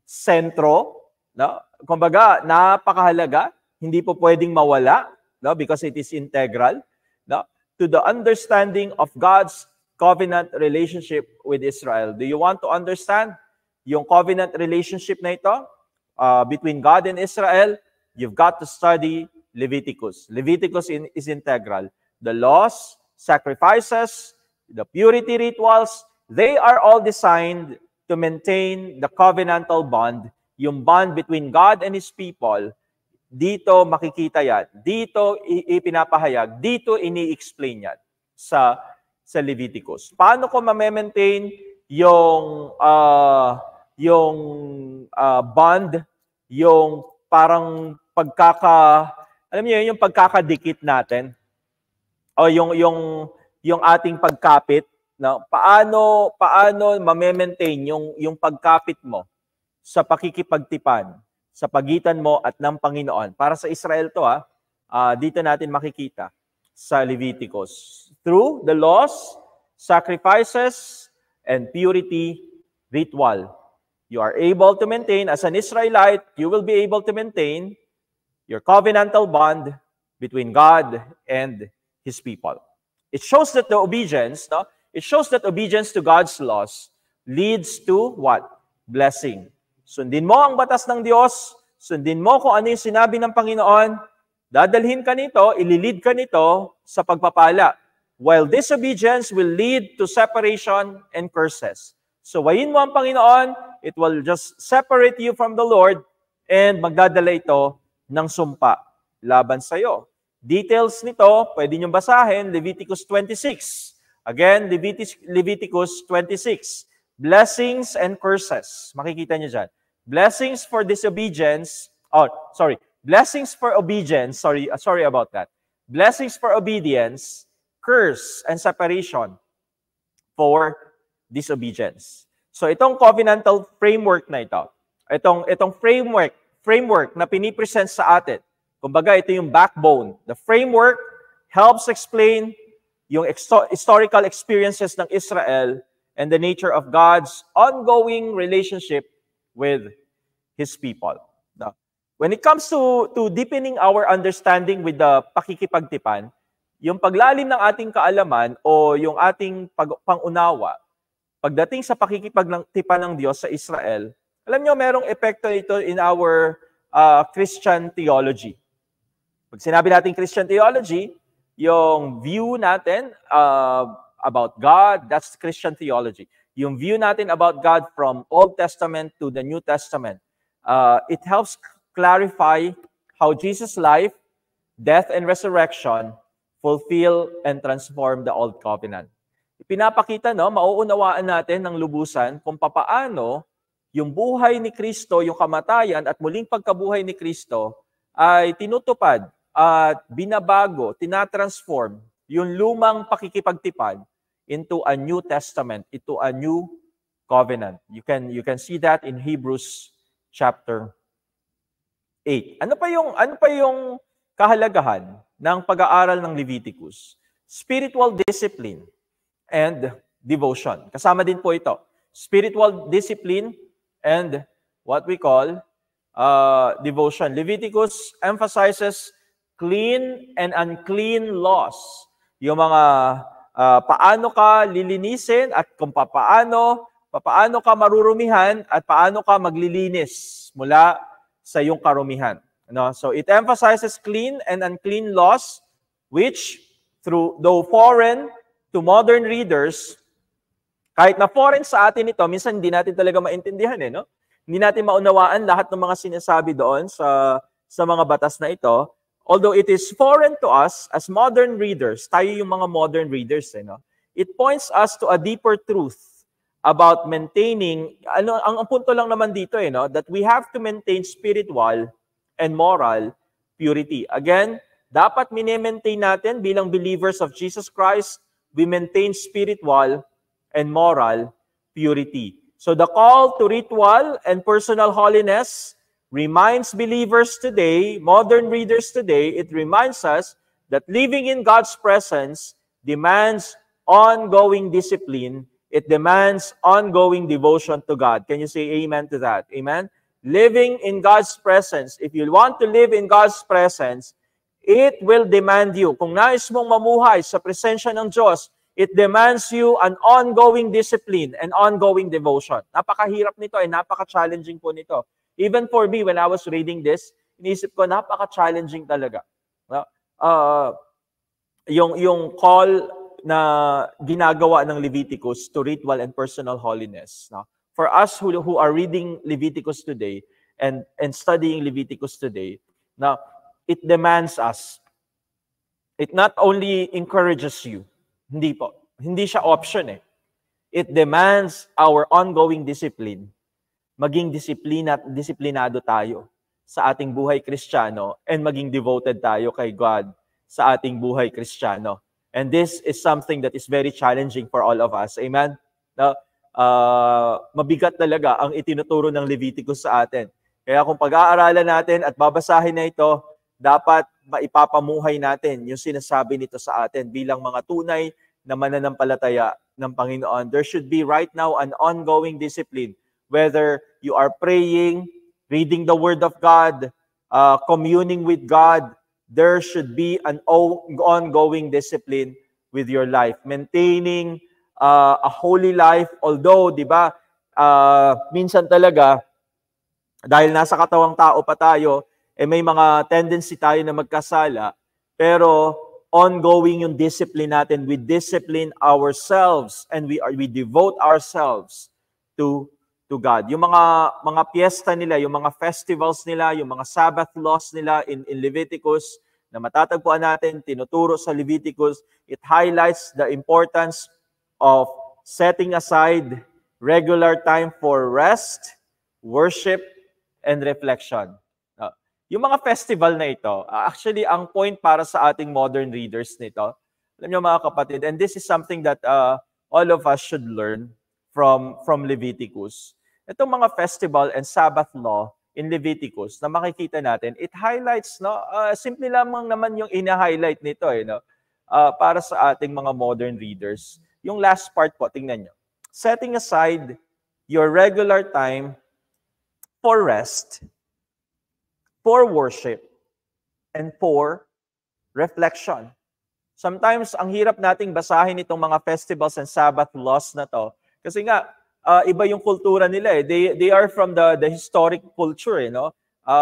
sentro, no? Kumbaga napakahalaga, hindi po pwedeng mawala, no? Because it is integral, no? To the understanding of God's covenant relationship with Israel. Do you want to understand yung covenant relationship na ito between God and Israel? You've got to study Leviticus. Leviticus is integral. The laws, sacrifices, the purity rituals, they are all designed to maintain the covenantal bond, yung bond between God and His people. Dito makikita yan. Dito ipinapahayag. Dito ini-explain yan sa Leviticus. Paano ko ma-maintain yung bond, yung parang alam niyo yung pagkakadikit natin, o yung ating pagkapit, no? Paano ma-maintain yung pagkapit mo sa pakikipagtipan sa pagitan mo at ng Panginoon. Para sa Israel to, dito natin makikita sa Leviticus. Through the laws, sacrifices, and purity ritual. You are able to maintain, as an Israelite, you will be able to maintain your covenantal bond between God and His people. It shows that the obedience, no? It shows that obedience to God's laws leads to what? Blessing. Sundin mo ang batas ng Diyos, sundin mo kung ano yung sinabi ng Panginoon, dadalhin ka nito, ililid ka nito sa pagpapala. While disobedience will lead to separation and curses. Suwayin mo ang Panginoon, it will just separate you from the Lord, and magdadala ito ng sumpa laban sa iyo. Details nito, pwede nyo basahin, Leviticus 26. Again, Leviticus 26. Blessings and curses. Makikita nyo dyan. Blessings for disobedience. Blessings for obedience. Sorry about that. Blessings for obedience, curse and separation for disobedience. So itong covenantal framework na ito, itong framework na pinipresent sa atin, kumbaga ito yung backbone. The framework helps explain yung historical experiences ng Israel and the nature of God's ongoing relationship with His people. Now, when it comes to deepening our understanding with the pakikipagtipan, yung paglalim ng ating kaalaman o yung ating pangunawa, pagdating sa pakikipagtipan ng Diyos sa Israel, alam nyo, merong epekto ito in our Christian theology. Pag sinabi natin Christian theology, yung view natin about God, that's Christian theology. Yung view natin about God from Old Testament to the New Testament, it helps clarify how Jesus' life, death, and resurrection fulfill and transform the Old Covenant. Ipinapakita, mauunawaan natin ng lubusan kung papaano yung buhay ni Kristo, yung kamatayan at muling pagkabuhay ni Kristo ay tinutupad at binabago, tinatransform yung lumang pakikipagtipan into a New Testament, into a new covenant. You can see that in Hebrews chapter 8. Ano pa yung kahalagahan ng pag-aaral ng Leviticus? Spiritual discipline and devotion. Kasama din po ito. Spiritual discipline and what we call devotion. Leviticus emphasizes clean and unclean laws. Yung mga paano ka lilinisin at kung paano ka marurumihan at paano ka maglilinis mula sa iyong karumihan. So it emphasizes clean and unclean laws which, though foreign to modern readers, kahit na foreign sa atin ito, minsan hindi natin talaga maintindihan. Hindi natin maunawaan lahat ng mga sinasabi doon sa mga batas na ito. Although it is foreign to us as modern readers, tayo yung mga modern readers, it points us to a deeper truth about maintaining, ang punto lang naman dito, that we have to maintain spiritual and moral purity. Again, dapat mini-maintain natin bilang believers of Jesus Christ, we maintain spiritual and moral purity. So the call to ritual and personal holiness reminds believers today, modern readers today, it reminds us that living in God's presence demands ongoing discipline. It demands ongoing devotion to God. Can you say amen to that? Amen? Living in God's presence, if you want to live in God's presence, it will demand you. Kung nais mong mamuhay sa presensya ng Diyos, it demands you an ongoing discipline and ongoing devotion. Napakahirap nito, napaka-challenging po nito. Even for me, when I was reading this, inisip ko, napaka-challenging talaga. Yung call na ginagawa ng Leviticus to ritual and personal holiness. For us who are reading Leviticus today and studying Leviticus today, now it demands us. It not only encourages you, hindi siya option. It demands our ongoing discipline. Maging disiplinado tayo sa ating buhay Kristiyano and maging devoted tayo kay God sa ating buhay Kristiyano. And this is something that is very challenging for all of us. Amen? Mabigat talaga ang itinuturo ng Leviticus sa atin. Kaya kung pag-aaralan natin at babasahin na ito, dapat maipapamuhay natin yung sinasabi nito sa atin bilang mga tunay na mananampalataya ng Panginoon. There should be right now an ongoing discipline. Whether you are praying, reading the Word of God, communing with God, there should be an ongoing discipline with your life. Maintaining a holy life, although, di ba, minsan talaga, Dahil nasa katawang tao pa tayo, may mga tendency tayo na magkasala, pero ongoing yung discipline natin. We discipline ourselves and we devote ourselves to God. Yung mga piyesta nila, yung mga festivals nila, yung mga Sabbath laws nila in Leviticus na matatagpuan natin, tinuturo sa Leviticus, it highlights the importance of setting aside regular time for rest, worship, and reflection. Yung mga festival na ito, actually, ang point para sa ating modern readers nito, alam niyo mga kapatid, and this is something that all of us should learn from Leviticus. Itong mga festival and Sabbath law in Leviticus na makikita natin, it highlights, no, simple lamang naman yung ina-highlight nito, no, para sa ating mga modern readers. Yung last part po, tingnan nyo. Setting aside your regular time for rest, for worship, and for reflection. Sometimes, ang hirap nating basahin itong mga festivals and Sabbath laws na to. Kasi nga, iba yung kultura nila. They are from the historic culture. No?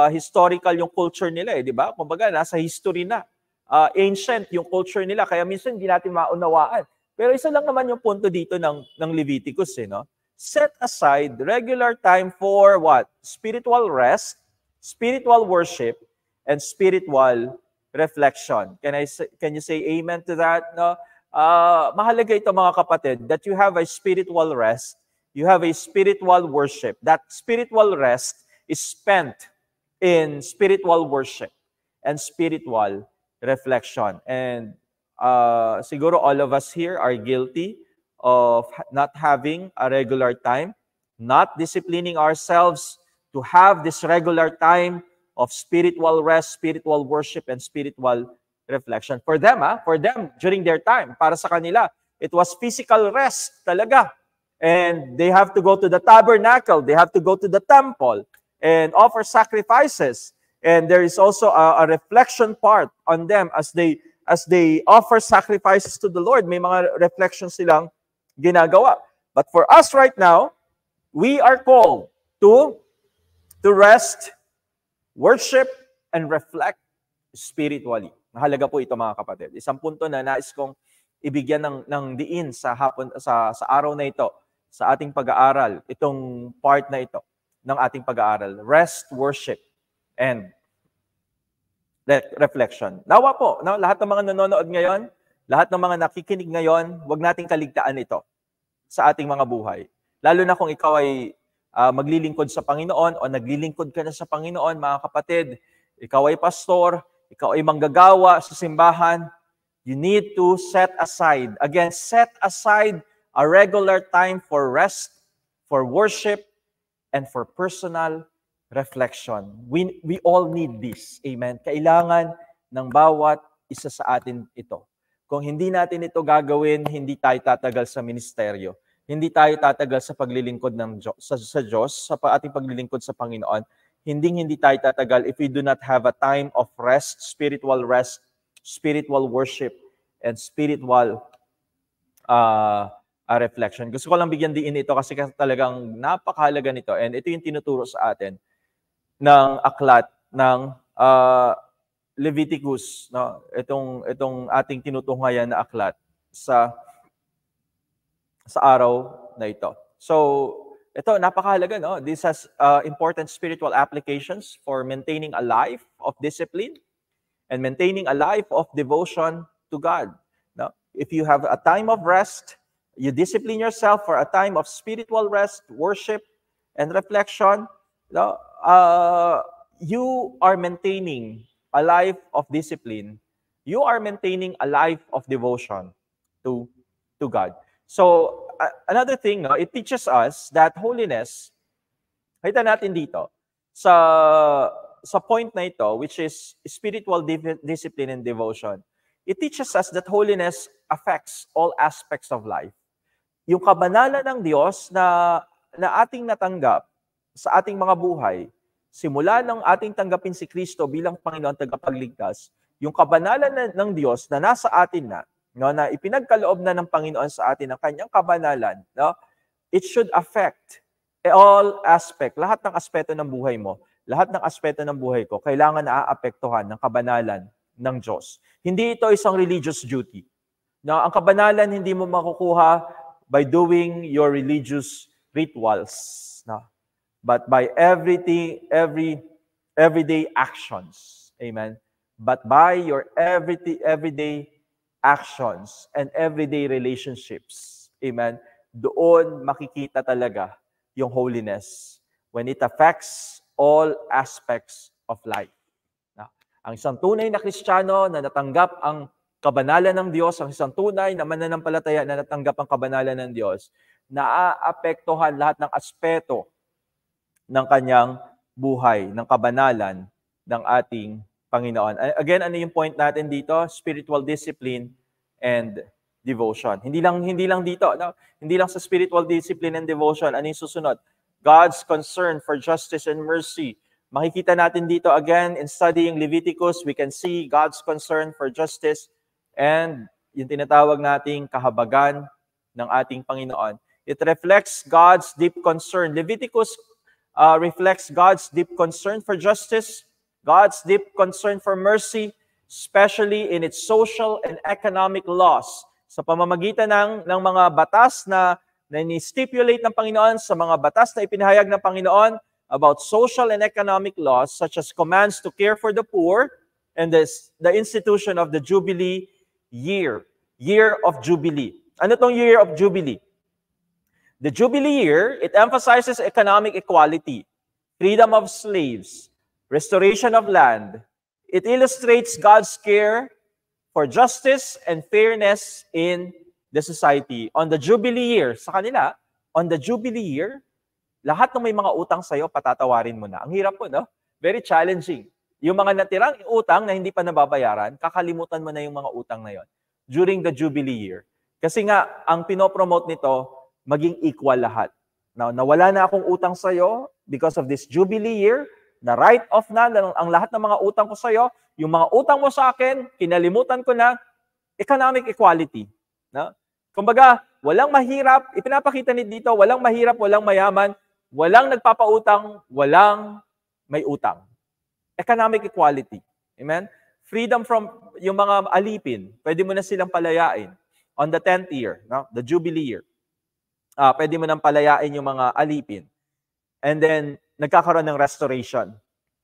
Historical yung culture nila. Di ba? Kumbaga, nasa history na. Ancient yung culture nila. Kaya minsan, hindi natin maunawaan. Pero isa lang naman yung punto dito ng Leviticus. No? Set aside regular time for what? Spiritual rest, spiritual worship, and spiritual reflection. Can you say amen to that? No? Mahalaga ito mga kapatid that you have a spiritual rest, you have a spiritual worship. That spiritual rest is spent in spiritual worship and spiritual reflection. And siguro all of us here are guilty of not having a regular time, not disciplining ourselves to have this regular time of spiritual rest, spiritual worship, and spiritual reflection. For them, during their time, para sa kanila, it was physical rest talaga. And they have to go to the tabernacle, they have to go to the temple, and offer sacrifices. And there is also a reflection part on them as they offer sacrifices to the Lord. May mga reflections silang ginagawa. But for us right now, we are called to rest, worship, and reflect spiritually. Mahalaga po ito mga kapatid. Isang punto na nais kong ibigyan ng diin sa araw na ito, sa ating pag-aaral, itong part na ito ng ating pag-aaral. Rest, worship, and reflection. Nawa po, no? Lahat ng mga nanonood ngayon, lahat ng mga nakikinig ngayon, huwag nating kaligtaan ito sa ating mga buhay. Lalo na kung ikaw ay maglilingkod sa Panginoon o naglilingkod ka na sa Panginoon, mga kapatid, ikaw ay pastor, ikaw ay manggagawa sa simbahan, you need to set aside a regular time for rest, for worship, and for personal reflection. We all need this. Amen? Kailangan ng bawat isa sa atin ito. Kung hindi natin ito gagawin, hindi tayo tatagal sa ministeryo. Hindi tayo tatagal sa paglilingkod ng Diyos, sa Diyos, sa ating paglilingkod sa Panginoon. Hindi tayo tatagal if we do not have a time of rest, spiritual worship, and spiritual reflection. Gusto ko lang bigyan din ito kasi talagang napakahalaga nito. And ito yung tinuturo sa atin ng aklat ng Leviticus, no? Itong ating tinutunghayan na aklat sa araw na ito. So, ito napakahalaga, no? This has important spiritual applications for maintaining a life of discipline and maintaining a life of devotion to God. No? If you have a time of rest, you discipline yourself for a time of spiritual rest, worship, and reflection, no? You are maintaining a life of discipline. You are maintaining a life of devotion to God. So, another thing, no, it teaches us that holiness, kita natin dito, sa point na ito, which is spiritual discipline and devotion, it teaches us that holiness affects all aspects of life. Yung kabanalan ng Diyos na ating natanggap sa ating mga buhay, simula nang ating tanggapin si Kristo bilang Panginoon tagapagligtas, yung kabanalan ng Diyos na nasa atin na, no, na ipinagkaloob na ng Panginoon sa atin ang kanyang kabanalan, no, it should affect all aspect, lahat ng aspeto ng buhay mo, lahat ng aspeto ng buhay ko, kailangan naaapektuhan ng kabanalan ng Diyos. Hindi ito isang religious duty. Na ang kabanalan hindi mo makukuha by doing your religious rituals, no? But by everyday actions. Amen. But by your everyday actions and everyday relationships. Amen. Doon makikita talaga yung holiness when it affects all aspects of life. Na, ang isang tunay na Kristiyano na natanggap ang kabanalan ng Diyos, ang isang tunay na mananampalataya na natanggap ang kabanalan ng Diyos, naaapektuhan lahat ng aspeto ng kanyang buhay, ng kabanalan ng ating Panginoon. Again, ano yung point natin dito? Spiritual discipline and devotion. Hindi lang dito, no? Hindi lang sa spiritual discipline and devotion. Ano yung susunod? God's concern for justice and mercy. Makikita natin dito again in studying Leviticus, we can see God's concern for justice and yung tinatawag nating kahabagan ng ating Panginoon. It reflects God's deep concern. Leviticus reflects God's deep concern for justice, God's deep concern for mercy, especially in its social and economic laws. Sa pamamagitan ng mga batas na ni-stipulate ng Panginoon, sa mga batas na ipinahayag ng Panginoon about social and economic laws, such as commands to care for the poor, and the institution of the Jubilee year of Jubilee. Ano tong year of Jubilee? The Jubilee year, it emphasizes economic equality, freedom of slaves, restoration of land. It illustrates God's care for justice and fairness in the society. On the Jubilee year, sa kanila, on the Jubilee year, lahat ng may mga utang sa'yo, patatawarin mo na. Ang hirap po, no? Very challenging. Yung mga natirang utang na hindi pa nababayaran, kakalimutan mo na yung mga utang na yon during the Jubilee year. Kasi nga, ang pinopromote nito, maging equal lahat. Now, nawala na akong utang sa'yo because of this Jubilee year, na write off na ang lahat ng mga utang ko sa'yo, yung mga utang mo sa akin, kinalimutan ko na, economic equality. No? Kumbaga, walang mahirap, ipinapakita ni dito, walang mahirap, walang mayaman, walang nagpapautang, walang may utang. Economic equality. Amen? Freedom from yung mga alipin, pwede mo na silang palayain on the 10th year, no? The Jubilee year. Pwede mo nang palayain yung mga alipin. And then, nagkakaroon ng restoration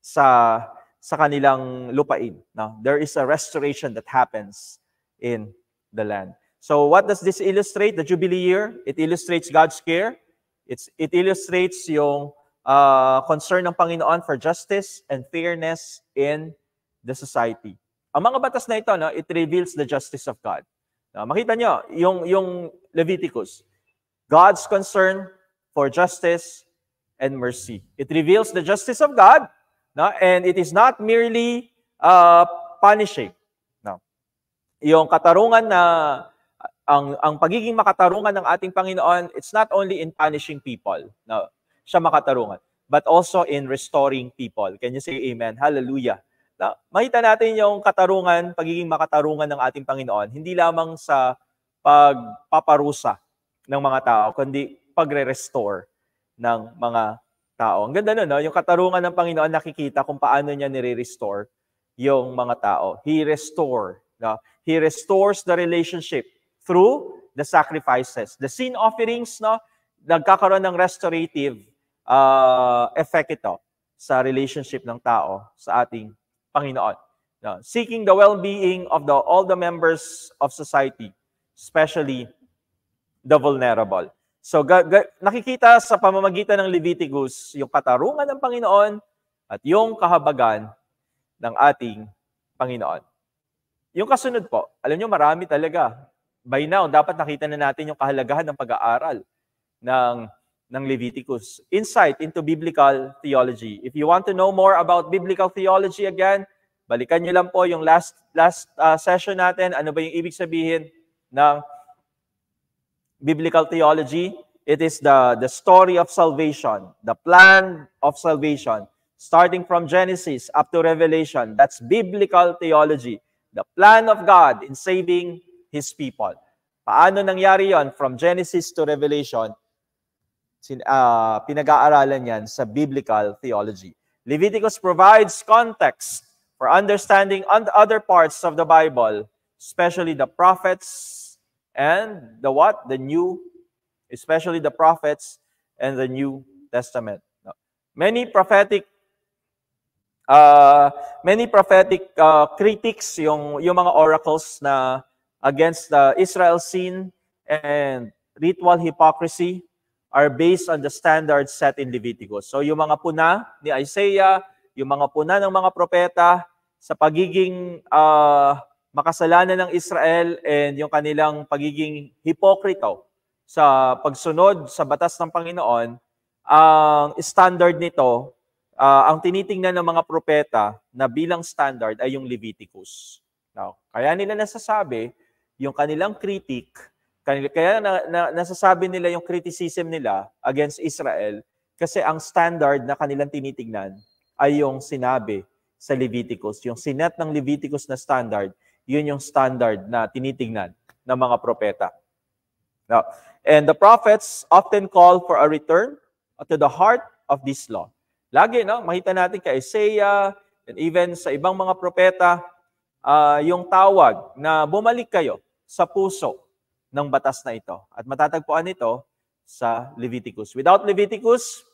sa kanilang lupain. No? There is a restoration that happens in the land. So what does this illustrate? The Jubilee year, it illustrates God's care. It illustrates yung concern ng Panginoon for justice and fairness in the society. Ang mga batas na ito, no, it reveals the justice of God. Makita nyo, yung Leviticus, God's concern for justice and mercy. It reveals the justice of God, no, and it is not merely punishing. No. Yung katarungan na ang pagiging makatarungan ng ating Panginoon, it's not only in punishing people, no, siya makatarungan, but also in restoring people. Can you say amen? Hallelujah. Na, makita natin yung katarungan, pagiging makatarungan ng ating Panginoon, hindi lamang sa pagpaparusa ng mga tao, kundi pagre-restore ng mga tao. Ang ganda nun, no? Yung katarungan ng Panginoon, nakikita kung paano niya nire-restore yung mga tao. He restores the relationship through the sacrifices. The sin offerings, no, nagkakaroon ng restorative effect ito sa relationship ng tao sa ating Panginoon. No, seeking the well-being of all the members of society, especially the vulnerable. So, nakikita sa pamamagitan ng Leviticus yung katarungan ng Panginoon at yung kahabagan ng ating Panginoon. Yung kasunod po, alam nyo, marami talaga. By now, dapat nakita na natin yung kahalagahan ng pag-aaral ng Leviticus. Insight into biblical theology. If you want to know more about biblical theology again, balikan nyo lang po yung last session natin. Ano ba yung ibig sabihin ng biblical theology? It is the story of salvation, the plan of salvation, starting from Genesis up to Revelation. That's biblical theology. The plan of God in saving His people. Paano nangyari yon from Genesis to Revelation? pinag-aaralan yan sa biblical theology. Leviticus provides context for understanding other parts of the Bible, especially the prophets and the what? The New, especially the prophets and the New Testament. Many prophetic critics, yung mga oracles na against the Israel sin and ritual hypocrisy are based on the standards set in Leviticus. So yung mga puna ni Isaiah, yung mga puna ng mga propeta sa pagiging makasalanan ng Israel and yung kanilang pagiging hipokrito sa pagsunod sa batas ng Panginoon, ang standard nito, ang tinitingnan ng mga propeta na bilang standard ay yung Leviticus. Now, kaya nila nasasabi, yung kanilang critique, kaya nasasabi nila yung criticism nila against Israel kasi ang standard na kanilang tinitingnan ay yung sinabi sa Leviticus. Yung sinet ng Leviticus na standard, yun yung standard na tinitingnan ng mga propeta. Now, and the prophets often call for a return to the heart of this law. Lagi, no? Makita natin kay Isaiah and even sa ibang mga propeta, yung tawag na bumalik kayo sa puso ng batas na ito. At matatagpuan ito sa Leviticus. Without Leviticus,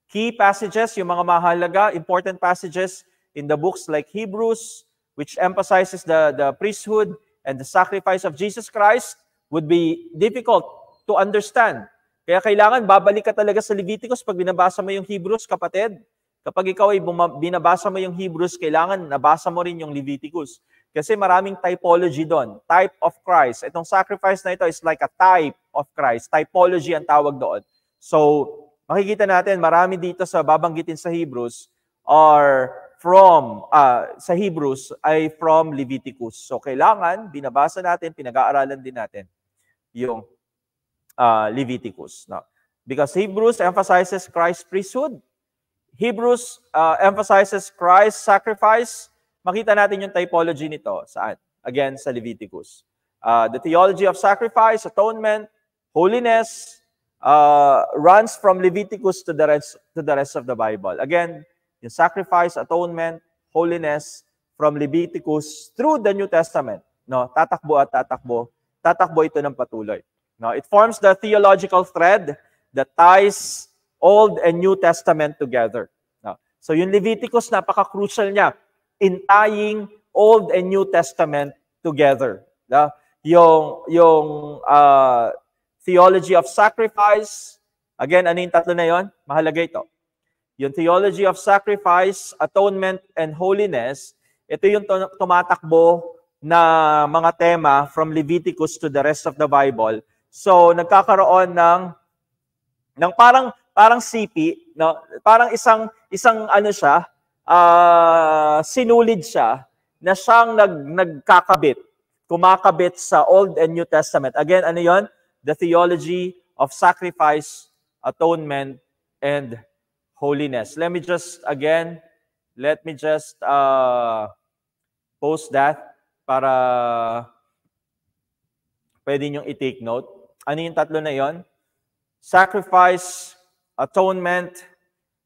key passages, yung mga mahalaga, important passages in the books like Hebrews, which emphasizes the priesthood and the sacrifice of Jesus Christ, would be difficult to understand. Kaya kailangan babalik ka talaga sa Leviticus pag binabasa mo yung Hebrews, kapatid. Kapag ikaw ay binabasa mo yung Hebrews, kailangan nabasa mo rin yung Leviticus. Kasi maraming typology doon. Type of Christ. Itong sacrifice na ito is like a type of Christ. Typology ang tawag doon. So, makikita natin, marami dito sa babanggitin sa Hebrews are from, sa Hebrews ay from Leviticus. So, kailangan, binabasa natin, pinag-aaralan din natin yung Leviticus. Now, because Hebrews emphasizes Christ's priesthood, Hebrews emphasizes Christ's sacrifice. Makita natin yung typology nito. Saan? Again, sa Leviticus. The theology of sacrifice, atonement, holiness, runs from Leviticus to the rest of the Bible. Again, yung sacrifice, atonement, holiness, from Leviticus through the New Testament. No, tatakbo at tatakbo. Tatakbo ito ng patuloy. No, it forms the theological thread that ties Old and New Testament together. No, so yung Leviticus, napaka-crucial niya in tying Old and New Testament together. No? Yung theology of sacrifice, again, ano yung tatlo na yon? Mahalaga ito. Yung theology of sacrifice, atonement, and holiness, ito yung tumatakbo na mga tema from Leviticus to the rest of the Bible. So, nagkakaroon ng parang sipi, no? Parang isang ano siya, sinulid siya na siyang nagkakabit, kumakabit sa Old and New Testament. Again, ano yon? The theology of sacrifice, atonement, and holiness. Let me just post that para pwede niyong i-take note. Ano yung tatlo na yon? Sacrifice, atonement,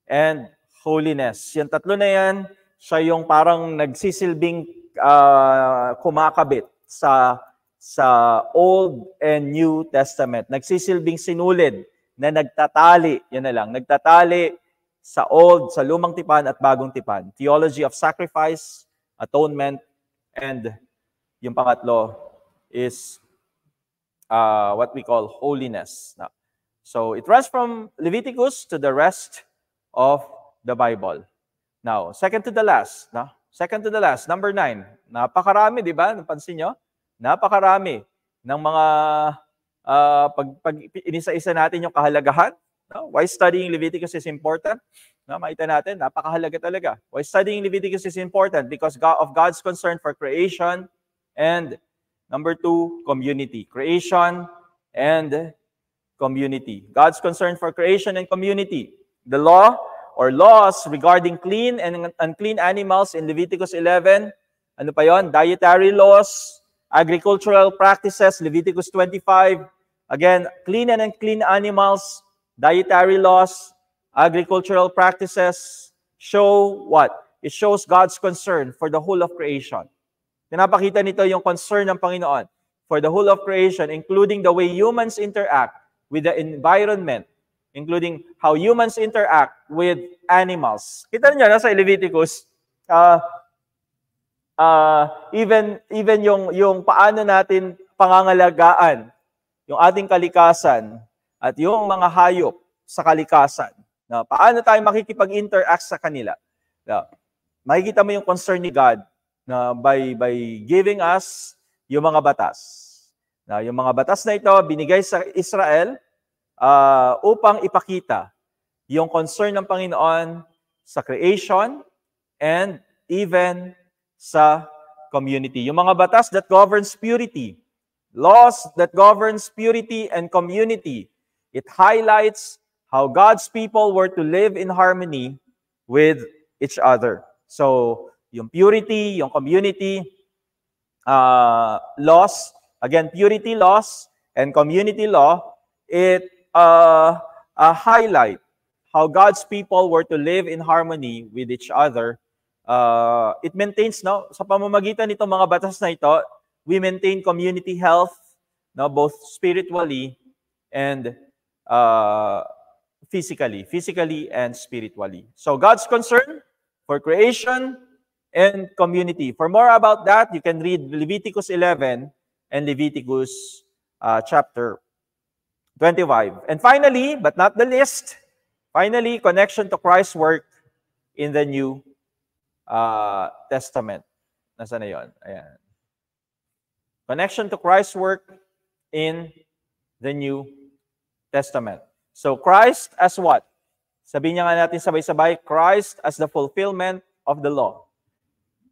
and holiness. Yung tatlo na yan, siya yung parang nagsisilbing kumakabit sa Old and New Testament. Nagsisilbing sinulid na nagtatali, yan na lang, nagtatali sa Old, sa Lumang Tipan at Bagong Tipan. Theology of sacrifice, atonement, and yung pangatlo is what we call holiness. Now, so it runs from Leviticus to the rest of the Bible. Now, second to the last, number 9. Napakarami, di ba? Napansin nyo? Napakarami ng mga pag inisa-isa natin yung kahalagahan. No? Why studying Leviticus is important? No, makita natin, napakahalaga talaga. Why studying Leviticus is important? Because of God's concern for creation and number 2, community. Creation and community. God's concern for creation and community. The law or laws regarding clean and unclean animals in Leviticus 11. Ano pa yon? Dietary laws, agricultural practices, Leviticus 25. Again, clean and unclean animals dietary laws, agricultural practices show what? It shows God's concern for the whole of creation. Pinapakita nito yung concern ng Panginoon for the whole of creation, including the way humans interact with the environment, including how humans interact with animals. Kita niyo na sa Leviticus, even yung paano natin pangangalagaan yung ating kalikasan at yung mga hayop sa kalikasan. Na paano tayo makikipag-interact sa kanila. Na, makikita mo yung concern ni God na by giving us yung mga batas. Na yung mga batas na ito binigay sa Israel upang ipakita yung concern ng Panginoon sa creation and even sa community. Yung mga batas that governs purity, laws that governs purity and community, it highlights how God's people were to live in harmony with each other. So, yung purity, yung community laws, again, purity laws and community law, it highlight how God's people were to live in harmony with each other. It maintains, no, sa pamamagitan nitong mga batas na ito, we maintain community health, no, both spiritually and physically and spiritually. So God's concern for creation and community. For more about that, you can read Leviticus 11 and Leviticus chapter 25. And finally, but not the least, connection to Christ's work in the New Testament. Nasaan na yun? Ayan. Connection to Christ's work in the New Testament. So Christ as what? Sabihin niya nga natin sabay-sabay, Christ as the fulfillment of the law.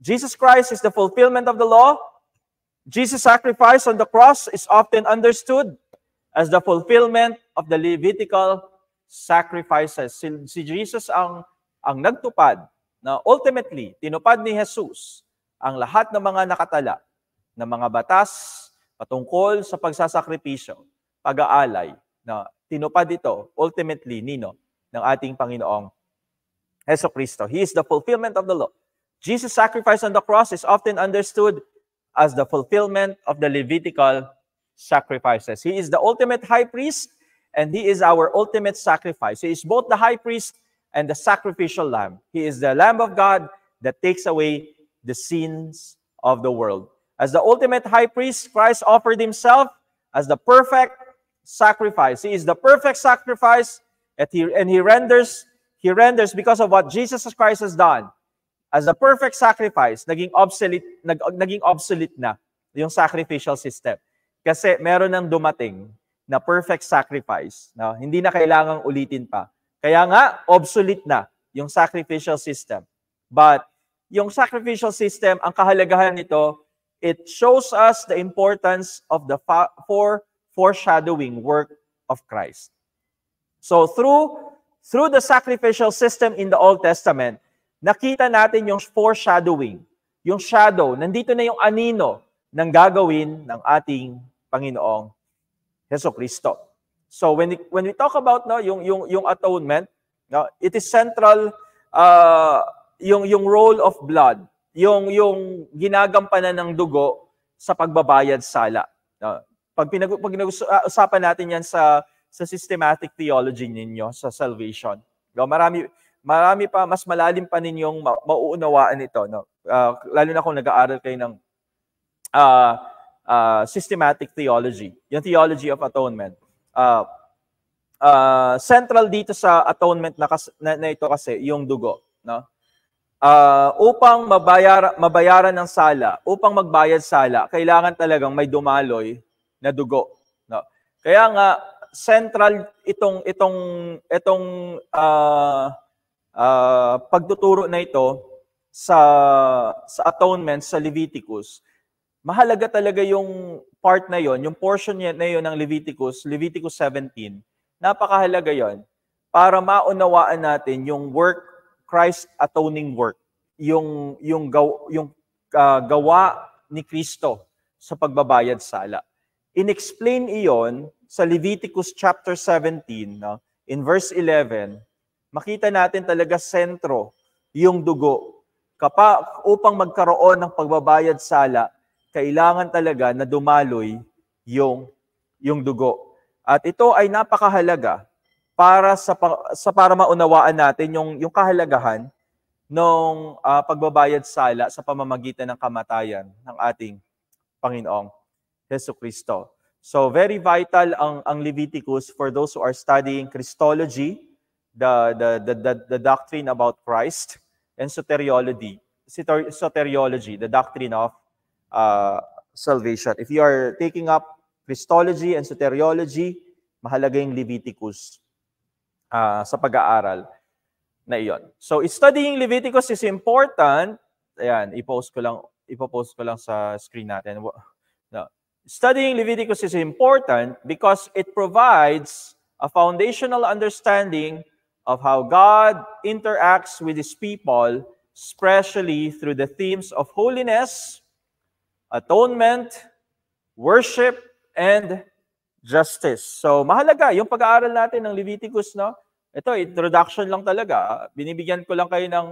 Jesus Christ is the fulfillment of the law. Jesus' sacrifice on the cross is often understood as the fulfillment of the Levitical sacrifices. Si Jesus ang nagtupad na ultimately, tinupad ni Jesus ang lahat ng mga nakatala na mga batas patungkol sa pagsasakripisyo, pag-aalay, na tinupad ito ultimately nino ng ating Panginoong Jesucristo. He is the fulfillment of the law. Jesus' sacrifice on the cross is often understood as the fulfillment of the Levitical sacrifices. He is the ultimate high priest and he is our ultimate sacrifice. He is both the high priest and the sacrificial lamb. He is the Lamb of God that takes away the sins of the world. As the ultimate high priest, Christ offered himself as the perfect sacrifice. He is the perfect sacrifice and he renders because of what Jesus Christ has done. As the perfect sacrifice, naging obsolete na yung sacrificial system. Kasi meron nang dumating na perfect sacrifice na hindi na kailangang ulitin pa. Kaya nga, obsolete na yung sacrificial system. But yung sacrificial system, ang kahalagahan nito, it shows us the importance of the foreshadowing work of Christ. So through the sacrificial system in the Old Testament, nakita natin yung foreshadowing, yung shadow, nandito na yung anino ng gagawin ng ating Panginoong Jesucristo. So when we talk about yung atonement, it is central yung role of blood, yung ginagampanan ng dugo sa pagbabayad sala. Pag pinag-usapan natin yan sa systematic theology ninyo sa salvation. Marami pa, mas malalim pa ninyong mauunawaan ito. Lalo na kung nag-aaral kayo ng systematic theology, yung theology of atonement. Central dito sa atonement na ito kasi, yung dugo. No? Upang mabayaran ng sala, upang magbayad sala, kailangan talagang may dumaloy na dugo. No? Kaya nga, central itong pagtuturo na ito sa atonement sa Leviticus. Mahalaga talaga yung part na yon, yung portion na yon ng Leviticus 17. Napakahalaga yon para maunawaan natin yung work, Christ atoning work, yung gawa ni Kristo sa pagbabayad sala. In-explain iyon sa Leviticus chapter 17, no? in verse 11, makita natin talaga sentro yung dugo. Upang magkaroon ng pagbabayad sala, kailangan talaga na dumaloy yung dugo. At ito ay napakahalaga para maunawaan natin yung kahalagahan ng pagbabayad sala sa pamamagitan ng kamatayan ng ating Panginoong Jesucristo. So very vital ang Leviticus for those who are studying Christology, the doctrine about Christ, and soteriology, the doctrine of salvation. If you are taking up Christology and soteriology, mahalaga yung Leviticus sa pag-aaral na iyon. So studying Leviticus is important. Ayan, ipopost ko lang sa screen natin. No. Studying Leviticus is important because it provides a foundational understanding of how God interacts with His people, especially through the themes of holiness, atonement, worship, and justice. So, mahalaga yung pag-aaral natin ng Leviticus, no? Ito, introduction lang talaga. Binibigyan ko lang kayo ng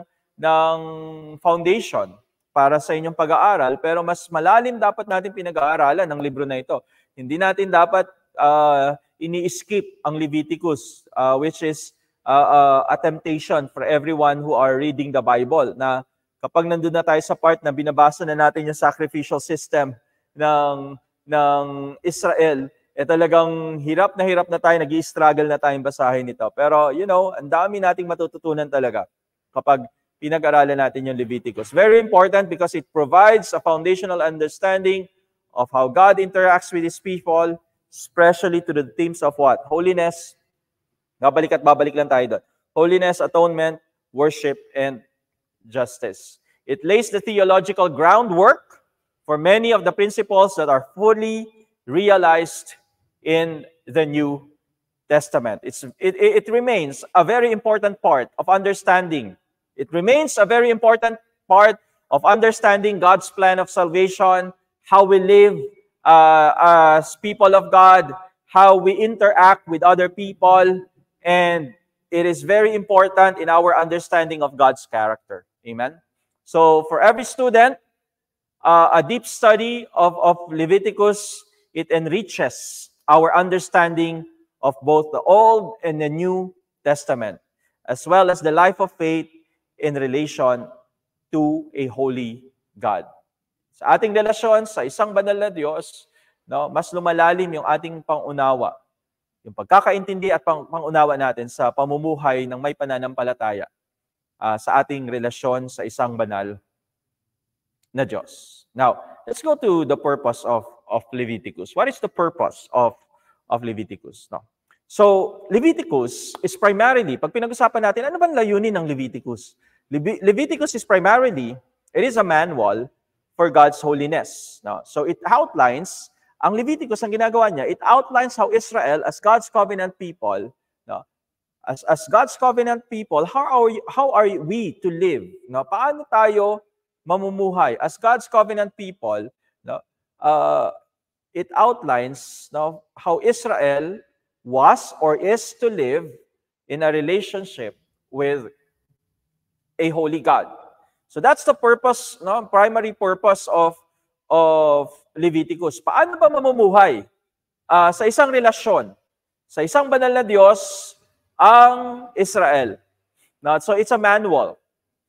foundation para sa inyong pag-aaral, pero mas malalim dapat natin pinag-aaralan ng libro na ito. Hindi natin dapat ini-skip ang Leviticus, which is a temptation for everyone who are reading the Bible, na kapag nandun na tayo sa part na binabasa na natin yung sacrificial system ng Israel, talagang hirap na tayo, nag-i-struggle na tayong basahin ito. Pero, ang dami nating matututunan talaga kapag pinag-aralan natin yung Leviticus. Very important because it provides a foundational understanding of how God interacts with His people, especially to the themes of what? Holiness. Babalik lang tayo doon. Holiness, atonement, worship, and justice. It lays the theological groundwork for many of the principles that are fully realized in the New Testament. It remains a very important part of understanding. It remains a very important part of understanding God's plan of salvation, how we live as people of God, how we interact with other people, and it is very important in our understanding of God's character. Amen? So for every student, a deep study of Leviticus, it enriches our understanding of both the Old and the New Testament, as well as the life of faith in relation to a holy God. Sa ating relasyon sa isang banal na Diyos, mas lumalalim yung ating pangunawa, yung pagkakaintindi at pangunawa natin sa pamumuhay ng may pananampalataya sa ating relasyon sa isang banal na Diyos. Now, let's go to the purpose of Leviticus. What is the purpose of Leviticus? No? So, Leviticus is primarily, pag pinag-usapan natin, ano bang layunin ng Leviticus? Leviticus is primarily, it is a manual for God's holiness. No? So, it outlines, ang Leviticus, ang ginagawa niya, it outlines how Israel, as God's covenant people, no? As God's covenant people, how are we to live? No? Paano tayo mamumuhay? As God's covenant people, no? It outlines how Israel was or is to live in a relationship with a holy God. So that's the purpose, primary purpose of Leviticus. Paano ba mamumuhay sa isang relasyon, sa isang banal na Diyos, ang Israel? So it's a manual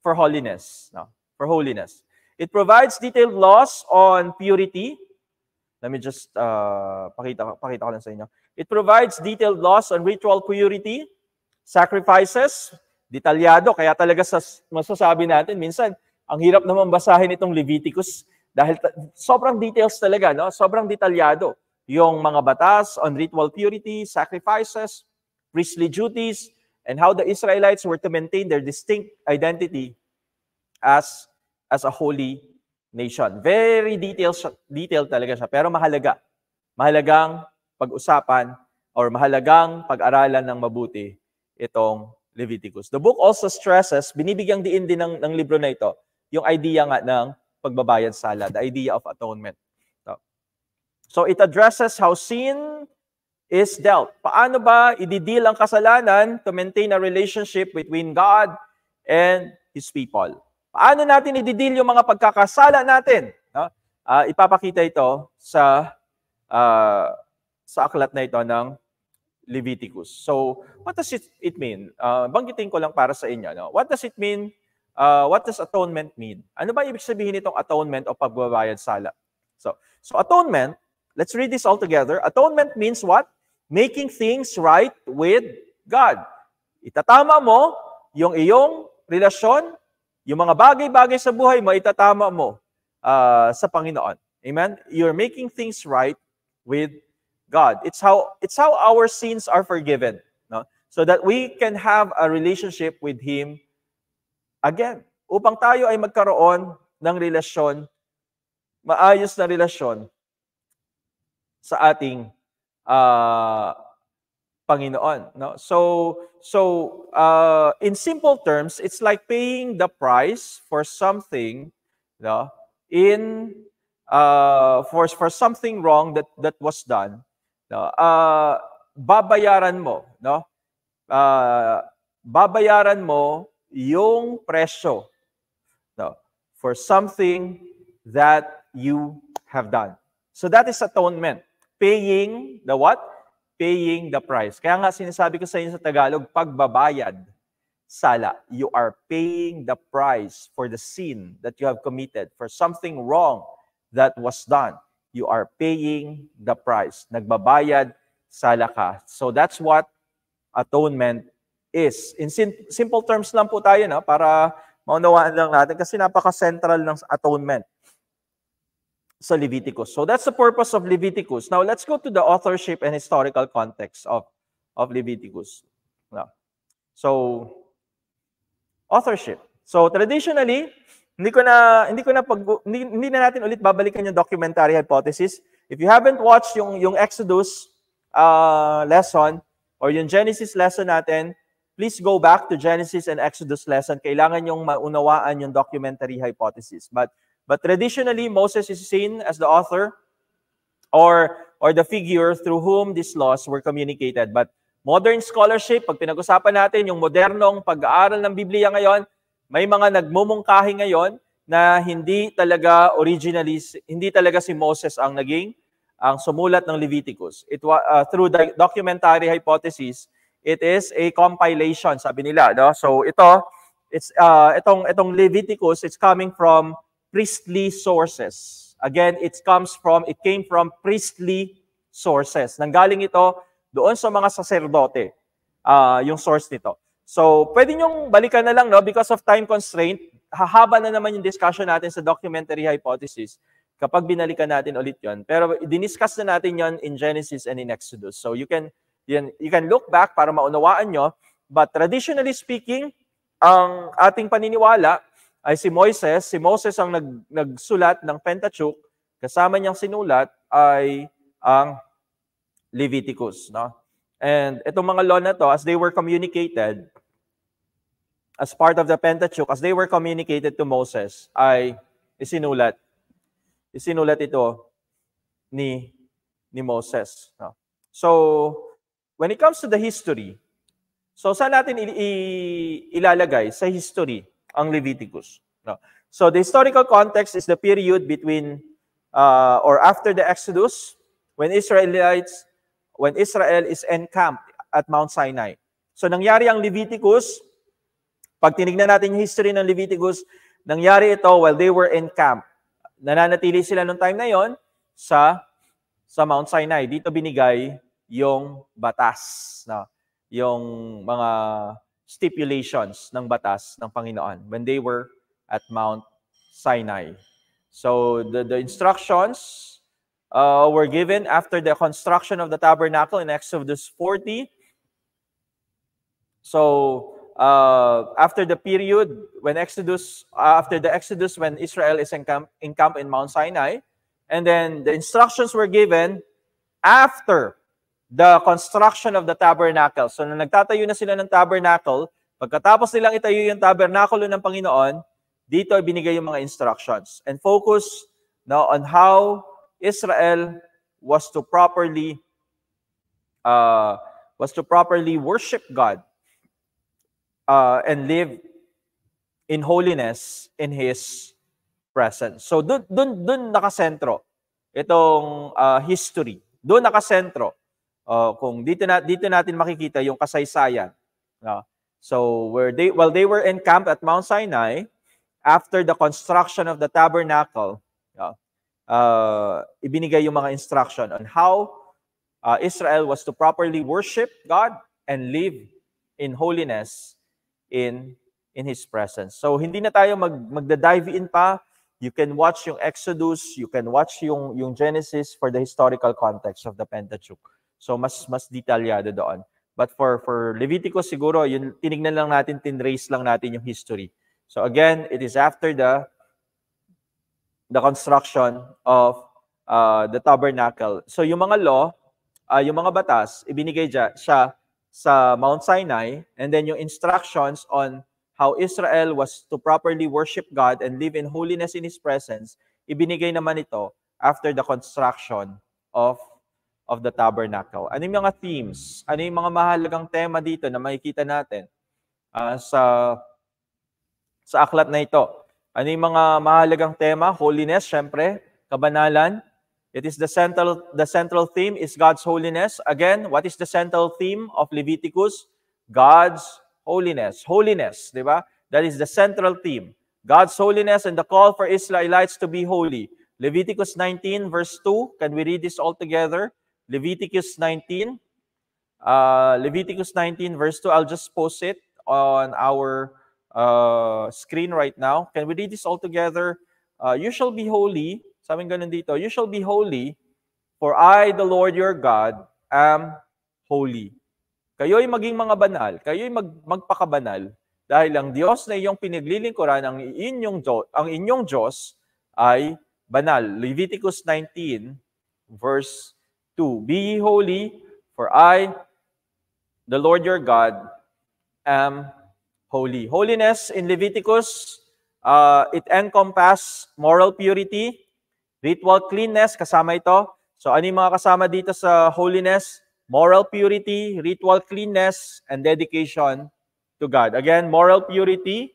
for holiness. For holiness. It provides detailed laws on purity. Let me just pakita ko lang sa inyo. It provides detailed laws on ritual purity, sacrifices, detalyado. Kaya talaga masasabi natin, minsan, ang hirap naman basahin itong Leviticus dahil sobrang details talaga, sobrang detalyado. Yung mga batas on ritual purity, sacrifices, priestly duties, and how the Israelites were to maintain their distinct identity as a holy nation. Very detailed talaga siya, pero mahalaga. Mahalagang pag-usapan or mahalagang pag-aralan ng mabuti itong Leviticus. The book also stresses, binibigyang diin din ng libro na ito, yung idea nga ng pagbabayad sala, the idea of atonement. So it addresses how sin is dealt. Paano ba i-deal ang kasalanan to maintain a relationship between God and His people? Paano natin i-deal yung mga pagkakasala natin? No? Ipapakita ito sa aklat na ito ng Leviticus. So, what does it mean? Banggitin ko lang para sa inyo. No? What does it mean? What does atonement mean? Ano ba ibig sabihin itong atonement o pagbabayad sala? So atonement, let's read this all together. Atonement means what? Making things right with God. Itatama mo yung iyong relasyon, yung mga bagay-bagay sa buhay mo, itatama mo sa Panginoon. Amen? You're making things right with God. It's how our sins are forgiven, no? So that we can have a relationship with Him again. Upang tayo ay magkaroon ng relasyon, maayos na relasyon sa ating Panginoon, no? So in simple terms, it's like paying the price for something, no? For something wrong that was done, no? Babayaran mo, no? Babayaran mo yung presyo, no? For something that you have done. So that is atonement. Paying the what? Paying the price. Kaya nga sinasabi ko sa inyo sa Tagalog, pagbabayad, sala. You are paying the price for the sin that you have committed, for something wrong that was done. You are paying the price. Nagbabayad, sala ka. So that's what atonement is. In simple terms lang po tayo, no? Para maunawaan lang natin kasi napaka-central ng atonement sa Leviticus. So that's the purpose of Leviticus. Now let's go to the authorship and historical context of Leviticus. Now, so authorship. So traditionally, hindi na natin ulit babalikan yung documentary hypothesis. If you haven't watched yung Exodus lesson or yung Genesis lesson natin, please go back to Genesis and Exodus lesson. Kailangan yung maunawaan yung documentary hypothesis. But traditionally, Moses is seen as the author or the figure through whom these laws were communicated. But modern scholarship, pag pinag-usapan natin yung modernong pag-aaral ng Biblia ngayon, may mga nagmumungkahi ngayon na hindi talaga si Moses ang sumulat ng Leviticus. Through the documentary hypothesis, it is a compilation, sabi nila, no? So itong Leviticus, it's coming from priestly sources. Again, it came from priestly sources. Nanggaling ito doon sa mga saserdote, yung source nito. So, pwede nyong balikan na lang, no? Because of time constraint, hahaba na naman yung discussion natin sa documentary hypothesis kapag binalikan natin ulit yon. Pero diniscuss na natin yon in Genesis and in Exodus. So, you can look back para maunawaan nyo. But traditionally speaking, ang ating paniniwala ay si Moses ang nagsulat ng Pentateuch, kasama niyang sinulat ay ang Leviticus, no? And itong mga law na to, as they were communicated as part of the Pentateuch, as they were communicated to Moses, ay isinulat ito ni Moses, no? So when it comes to the history, so saan natin ilalagay sa history ang Leviticus, no? So the historical context is the period between or after the Exodus, when Israel is encamped at Mount Sinai. So nangyari ang Leviticus, pag tinignan natin yung history ng Leviticus, nangyari ito while they were encamped. Nananatili sila noong time na yon sa Mount Sinai. Dito binigay yung batas, no? Yung mga stipulations ng batas ng Panginoon when they were at Mount Sinai. So the instructions were given after the construction of the tabernacle in Exodus 40. So after the period when after the Exodus, when Israel is encamped in Mount Sinai, and then the instructions were given after the construction of the tabernacle. So, nung nagtatayo na sila ng tabernacle, pagkatapos nilang itayo yung tabernakulo ng Panginoon, dito ay binigay yung mga instructions. And focus on how Israel was to properly was to properly worship God and live in holiness in His presence. So dun nakasentro itong history. Doon nakasentro. Kung dito natin makikita yung kasaysayan. So while they were encamped at Mount Sinai, after the construction of the tabernacle, ibinigay yung mga instruction on how Israel was to properly worship God and live in holiness in His presence. So hindi na tayo magda-dive in pa. You can watch yung Exodus, you can watch yung Genesis for the historical context of the Pentateuch. So mas detalyado doon. But for Leviticus siguro, yun tinignan lang natin, tinrace lang natin yung history. So again, it is after the construction of the tabernacle. So yung mga law, yung mga batas, ibinigay siya sa Mount Sinai, and then yung instructions on how Israel was to properly worship God and live in holiness in His presence, ibinigay naman ito after the construction of the tabernacle. Ano yung mga themes? Ano yung mga mahalagang tema dito na makikita natin sa aklat na ito? Ano yung mga mahalagang tema? Holiness, syempre. Kabanalan. It is the central theme is God's holiness. Again, what is the central theme of Leviticus? God's holiness. Holiness, di ba? That is the central theme. God's holiness and the call for Israelites to be holy. Leviticus 19 verse 2. Can we read this all together? Leviticus 19 verse 2. I'll just post it on our screen right now. Can we read this all together? You shall be holy. Sabing ganun dito. You shall be holy, for I, the Lord your God, am holy. Kayo'y maging mga banal, kayo'y magpakabanal, dahil ang Diyos na iyong pinaglilingkuran, ang inyong Diyos ay banal. Leviticus 19, verse 2. Be ye holy, for I, the Lord your God, am holy. Holiness in Leviticus, it encompasses moral purity, ritual cleanness, kasama ito. So ano yung mga kasama dito sa holiness? Moral purity, ritual cleanness, and dedication to God. Again, moral purity,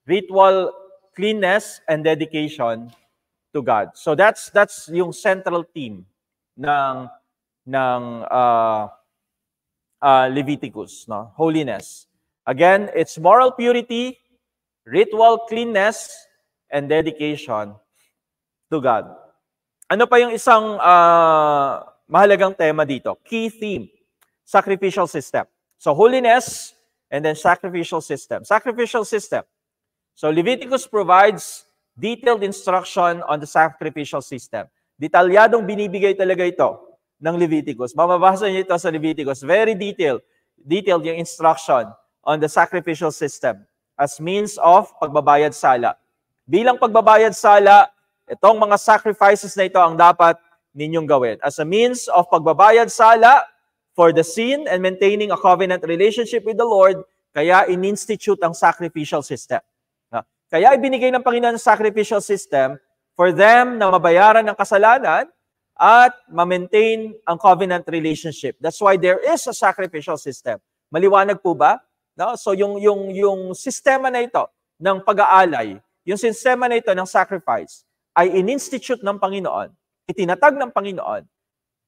ritual cleanness, and dedication to God. So that's yung central theme ng Leviticus, no? Holiness. Again, it's moral purity, ritual cleanness, and dedication to God. Ano pa yung isang mahalagang tema dito? Key theme, sacrificial system. So holiness and then sacrificial system. Sacrificial system. So Leviticus provides detailed instruction on the sacrificial system. Detalyadong binibigay talaga ito ng Leviticus. Mababasa niyo ito sa Leviticus. Very detailed yung instruction on the sacrificial system as means of pagbabayad sala. Bilang pagbabayad sala, itong mga sacrifices na ito ang dapat ninyong gawin. As a means of pagbabayad sala for the sin and maintaining a covenant relationship with the Lord, kaya in-institute ang sacrificial system. Kaya ibinigay ng Panginoon ang sacrificial system for them na mabayaran ang kasalanan at ma-maintain ang covenant relationship. That's why there is a sacrificial system. Maliwanag po ba? No? So yung sistema na ito ng pag-aalay, yung sistema na ito ng sacrifice, ay in-institute ng Panginoon, itinatag ng Panginoon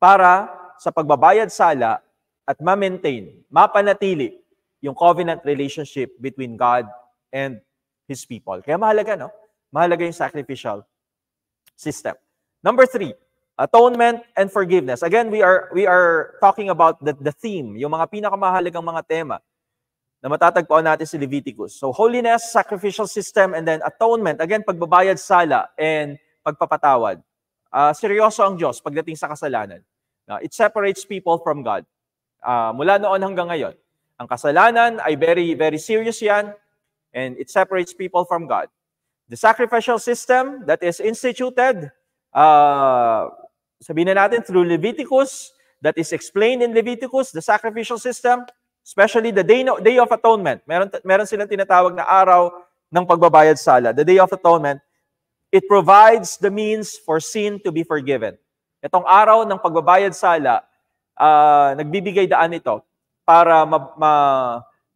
para sa pagbabayad sala at ma-maintain, mapanatili yung covenant relationship between God and His people. Kaya mahalaga, no? Mahalaga yung sacrificial system. Number 3, atonement and forgiveness. Again, we are talking about the theme, yung mga pinakamahalagang mga tema na matatagpuan natin sa Leviticus. So, holiness, sacrificial system, and then atonement. Again, pagbabayad sala and pagpapatawad. Seryoso ang Diyos pagdating sa kasalanan. It separates people from God. Mula noon hanggang ngayon. Ang kasalanan ay very, very serious yan, and it separates people from God. The sacrificial system that is instituted, sabihin na natin, through Leviticus, that is explained in Leviticus, the sacrificial system, especially the Day of Atonement. Meron silang tinatawag na araw ng pagbabayad sala. The Day of Atonement, it provides the means for sin to be forgiven. Itong araw ng pagbabayad sala nagbibigay daan ito para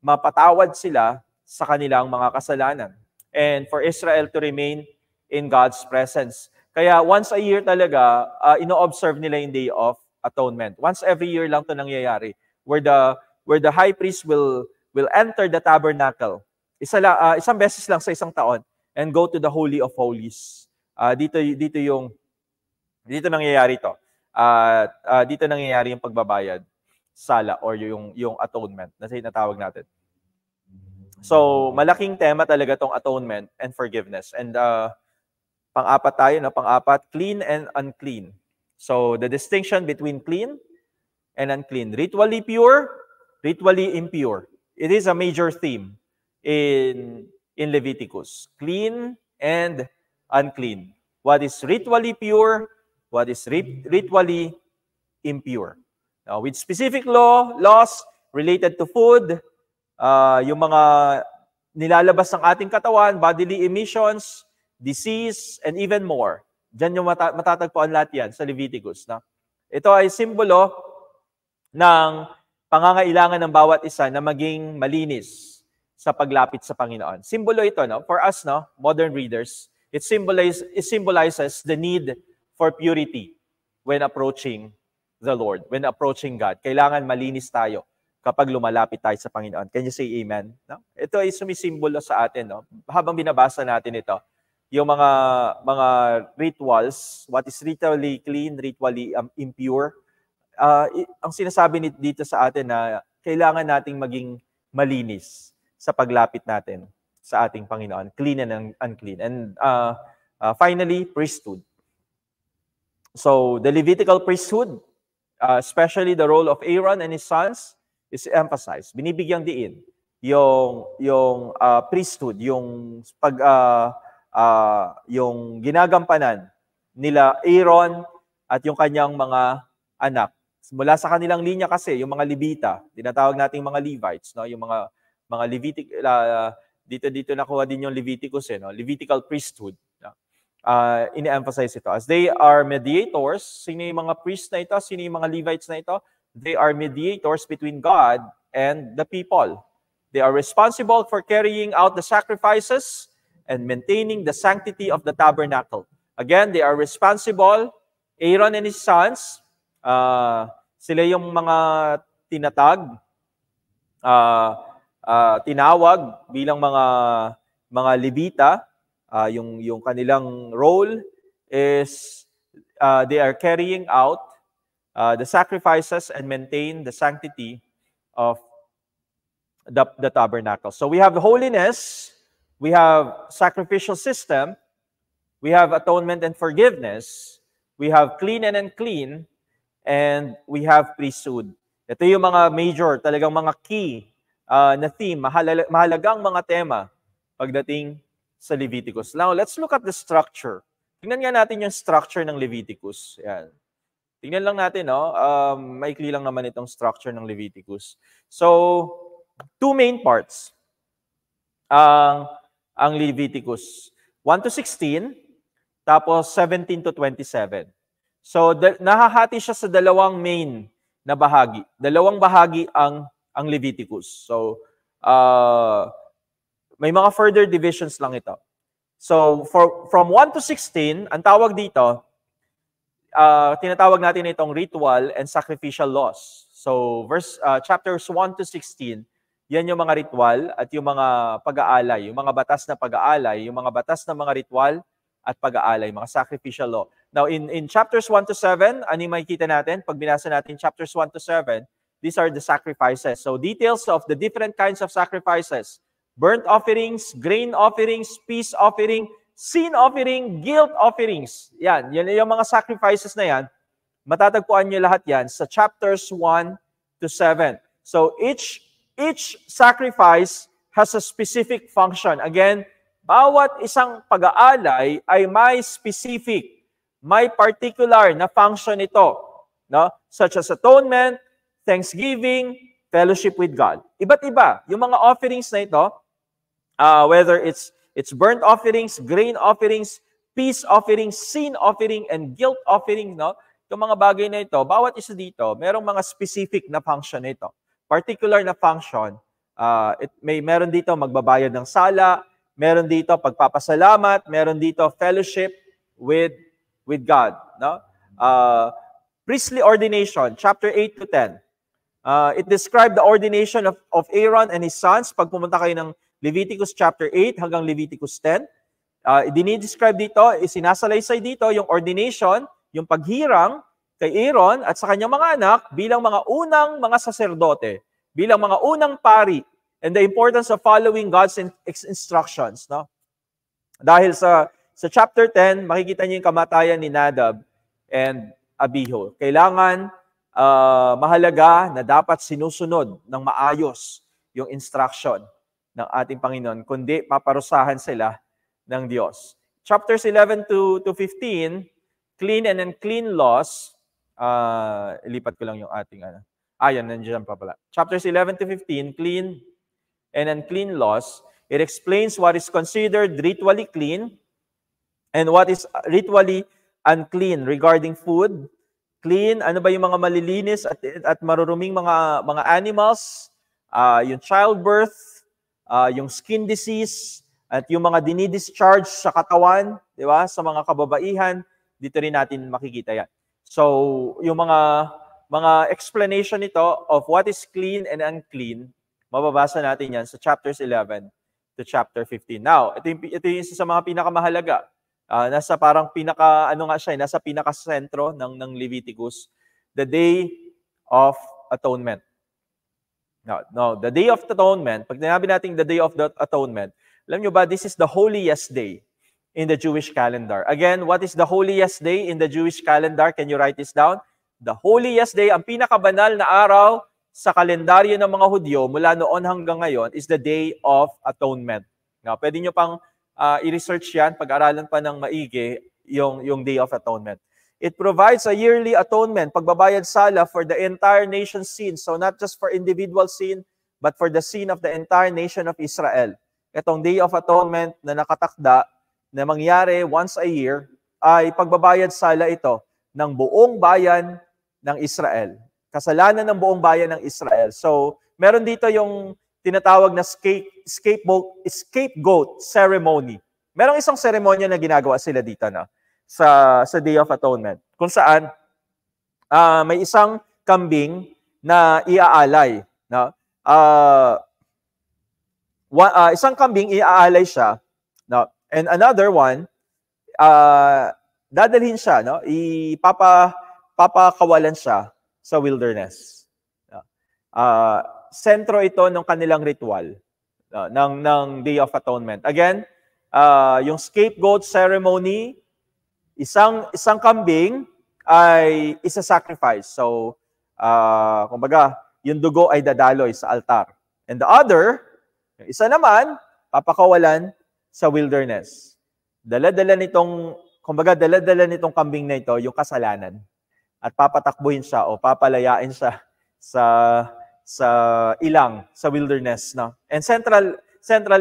mapatawad sila sa kanilang mga kasalanan. And for Israel to remain in God's presence. Kaya once a year talaga, ino-observe nila yung Day of Atonement. Once every year lang to nangyayari. Where the high priest will enter the tabernacle. Isang beses lang sa isang taon and go to the Holy of Holies. Dito nangyayari to. Dito nangyayari yung pagbabayad, sala, or yung atonement na tinatawag natin. So, malaking tema talaga tong atonement and forgiveness. And pang-apat tayo, no? Pang-apat, clean and unclean. So, the distinction between clean and unclean. Ritually pure, ritually impure. It is a major theme in Leviticus. Clean and unclean. What is ritually pure? What is ritually impure? Now, with specific laws related to food, yung mga nilalabas ng ating katawan, bodily emissions, disease, and even more. Diyan yung matatagpuan lahat yan sa Leviticus. No? Ito ay simbolo ng pangangailangan ng bawat isa na maging malinis sa paglapit sa Panginoon. Simbolo ito, no? For us, no, modern readers, it symbolizes the need for purity when approaching the Lord, when approaching God. Kailangan malinis tayo kapag lumalapit tayo sa Panginoon. Can you say amen? No? Ito ay sumisimbolo sa atin, no? Habang binabasa natin ito, yung mga rituals, what is ritually clean, ritually impure, ang sinasabi dito sa atin na kailangan nating maging malinis sa paglapit natin sa ating Panginoon, clean and unclean. And finally, priesthood. So, the Levitical priesthood, especially the role of Aaron and his sons, is emphasized. Binibigyang diin yung priesthood, yung yung ginagampanan nila Aaron at yung kanyang mga anak. Mula sa kanilang linya kasi, yung mga Levita, tinatawag nating mga Levites, no? Yung mga Levitic, dito nakuha din yung Leviticus, no? Levitical priesthood. No? Ini-emphasize ito. As they are mediators, sino yung mga priests na ito? Sino yung mga Levites na ito? They are mediators between God and the people. They are responsible for carrying out the sacrifices and maintaining the sanctity of the tabernacle. Again, they are responsible. Aaron and his sons, sila yung mga tinawag bilang mga Levita. Yung kanilang role is they are carrying out the sacrifices and maintain the sanctity of the tabernacle. So we have holiness, we have sacrificial system, we have atonement and forgiveness, we have clean and unclean, and we have priesthood. Ito yung mga major, talagang mga key na theme, mahalagang mga tema pagdating sa Leviticus. Now, let's look at the structure. Tingnan nga natin yung structure ng Leviticus. Yan. Tingnan lang natin, no? Maikli lang naman itong structure ng Leviticus. So, two main parts ang Leviticus. 1 to 16, tapos 17 to 27. So, nahahati siya sa dalawang main na bahagi. Dalawang bahagi ang Leviticus. So, may mga further divisions lang ito. So, from 1 to 16, ang tawag dito, tinatawag natin itong ritual and sacrificial laws. So, chapters 1 to 16, yan yung mga ritual at yung mga pag-aalay, yung mga batas na pag-aalay, yung mga batas na mga ritual at pag-aalay, mga sacrificial law. Now, in chapters 1 to 7, ano yung makikita natin? Pag binasa natin chapters 1 to 7, these are the sacrifices. So, details of the different kinds of sacrifices. Burnt offerings, grain offerings, peace offering, sin offering, guilt offerings. Yan yung mga sacrifices na yan. Matatagpuan nyo lahat yan sa chapters 1 to 7. So, each sacrifice has a specific function. Again, bawat isang pag-aalay ay may specific, may particular na function ito, no? Such as atonement, thanksgiving, fellowship with God. Iba't iba. Yung mga offerings na ito, whether it's burnt offerings, grain offerings, peace offerings, sin offering, and guilt offering, no? itong mga bagay na ito, bawat isa dito, merong mga specific na function na ito. Particular na function, meron dito magbabayad ng sala, meron dito pagpapasalamat, meron dito fellowship with God. No? Priestly ordination, chapter 8 to 10. It described the ordination of Aaron and his sons. Pag pumunta kayo ng Leviticus chapter 8 hanggang Leviticus 10, dinidescribe dito, isinasalaysay dito yung ordination, yung paghirang kay Aaron at sa kanyang mga anak bilang mga unang mga saserdote, bilang mga unang pari, and the importance of following God's instructions. No? Dahil sa chapter 10, makikita niyo yung kamatayan ni Nadab and Abihu. Kailangan mahalaga na dapat sinusunod ng maayos yung instruction ng ating Panginoon, kundi paparusahan sila ng Diyos. Chapters 11 to 15, clean and unclean laws. Ilipat ko lang yung ating yan, nandiyan pa pala. Chapters 11 to 15, clean and unclean laws. It explains what is considered ritually clean and what is ritually unclean regarding food. Clean, ano ba yung mga malilinis at maruruming mga animals, yung childbirth, yung skin disease, at yung mga dinidischarge sa katawan, di ba? Sa mga kababaihan, dito rin natin makikita yan. So, yung mga explanation nito of what is clean and unclean, mababasa natin yan sa chapters 11 to chapter 15. Now, ito yung isa sa mga pinakamahalaga. Nasa parang nasa pinaka-sentro ng Leviticus, the Day of Atonement. No, the Day of Atonement, pag sinabi natin the Day of the Atonement, alam nyo ba, this is the holiest day in the Jewish calendar. Again, what is the holiest day in the Jewish calendar? Can you write this down? The holiest day, ang pinakabanal na araw sa kalendaryo ng mga Hudyo mula noon hanggang ngayon is the Day of Atonement. Now, pwede nyo pang i-research yan, pag-aralan pa ng maigi yung Day of Atonement. It provides a yearly atonement, pagbabayad sala for the entire nation's sin. So not just for individual sin, but for the sin of the entire nation of Israel. Itong Day of Atonement na nakatakda na mangyari once a year ay pagbabayad sala ito ng buong bayan ng Israel. Kasalanan ng buong bayan ng Israel. So meron dito yung tinatawag na scapegoat ceremony. Merong isang seremonya na ginagawa sila dito sa Day of Atonement. Kung saan may isang kambing na iaalay. No? Isang kambing iaalay siya. No? And another one, dadalhin siya, no? Papakawalan siya sa wilderness. No? Sentro ito ng kanilang ritual ng Day of Atonement. Again, yung scapegoat ceremony, isang kambing ay isa-sacrifice. So, kumbaga, yung dugo ay dadaloy sa altar. And the other, yung isa naman, papakawalan sa wilderness. Dala-dala nitong kambing na ito yung kasalanan. At papatakbuhin siya o papalayain siya sa ilang, sa wilderness. No? And central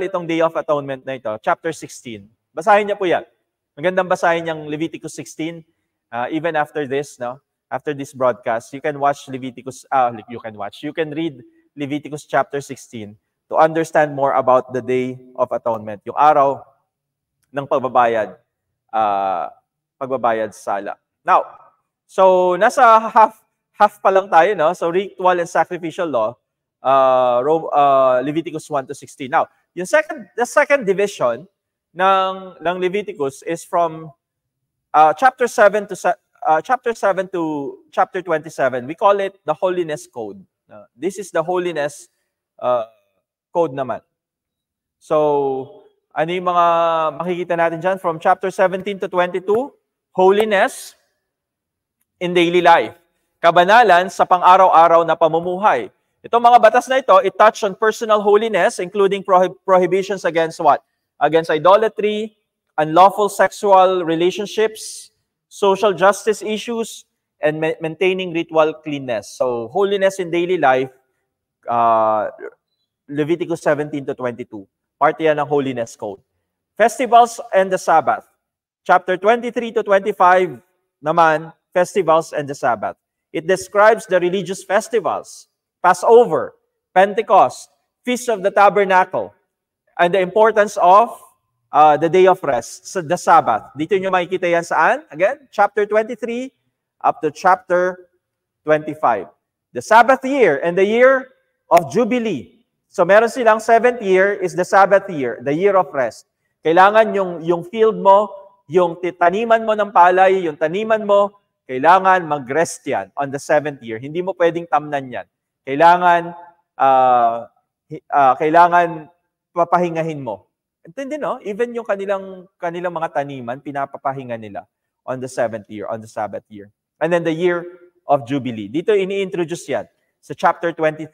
itong Day of Atonement na ito, chapter 16. Basahin niya po yan. Magandang basahin niyang Leviticus 16. Even after this, no? After this broadcast, you can read Leviticus chapter 16 to understand more about the Day of Atonement, yung araw ng pagbabayad sala. Now, so nasa half pa lang tayo, no? So ritual and sacrificial law, Leviticus 1 to 16. Now, the second division ng Leviticus is from chapter 7 to chapter 27. We call it the Holiness Code. This is the Holiness Code naman. So, ano yung mga makikita natin dyan? From chapter 17 to 22, holiness in daily life. Kabanalan sa pang-araw-araw na pamumuhay. Itong mga batas na ito, it touch on personal holiness, including prohibitions against what? Against idolatry, unlawful sexual relationships, social justice issues, and maintaining ritual cleanness. So, holiness in daily life, Leviticus 17 to 22. Part yan ng Holiness Code. Festivals and the Sabbath. Chapter 23 to 25 naman, festivals and the Sabbath. It describes the religious festivals, Passover, Pentecost, Feast of the Tabernacle, and the importance of the day of rest, so the Sabbath. Dito nyo makikita yan saan? Again, chapter 23 up to chapter 25. The Sabbath year and the year of Jubilee. So meron silang 7th year is the Sabbath year, the year of rest. Kailangan yung field mo, yung taniman mo ng palay, yung taniman mo, kailangan mag-rest yan on the 7th year. Hindi mo pwedeng tamnan yan. Kailangan papahingahin mo. Hindi, no? Even yung kanilang mga taniman, pinapapahinga nila on the 7th year, on the Sabbath year. And then the year of Jubilee. Dito ini-introduce yan sa chapter 23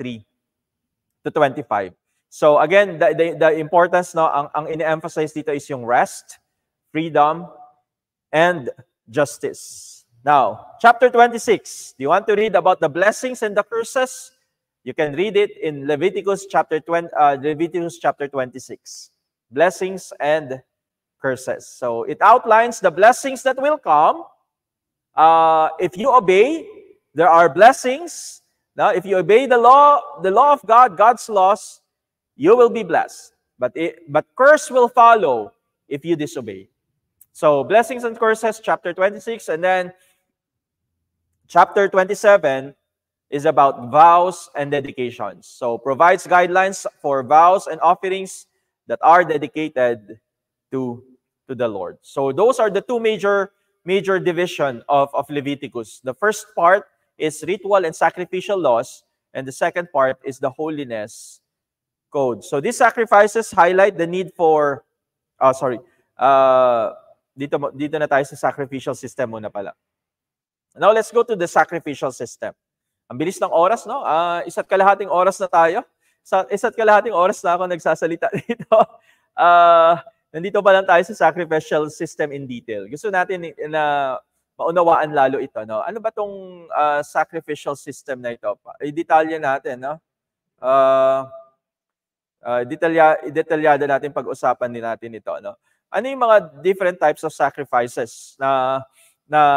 to 25. So again, the importance, no, ang ini-emphasize dito is yung rest, freedom, and justice. Now, chapter 26. Do you want to read about the blessings and the curses? You can read it in Leviticus chapter 26. Blessings and curses. So it outlines the blessings that will come. If you obey, there are blessings. Now, if you obey the law of God, God's laws, you will be blessed. But curse will follow if you disobey. So blessings and curses, chapter 26, and then chapter 27 is about vows and dedications. So provides guidelines for vows and offerings that are dedicated to the Lord. So those are the two major division of Leviticus. The first part is ritual and sacrificial laws, and the second part is the holiness code. So these sacrifices highlight the need for dito na tayo sa sacrificial system muna pala. Now let's go to the sacrificial system. Ang bilis ng oras, no? 1.5 oras na tayo. 1.5 oras na ako nagsasalita dito. Nandito pa lang tayo sa sacrificial system in detail. Gusto natin na maunawaan lalo ito, no? Ano ba tong sacrificial system na ito? I-detalya natin, no? Detalyado natin pag-usapan din natin ito, no? Ano yung mga different types of sacrifices na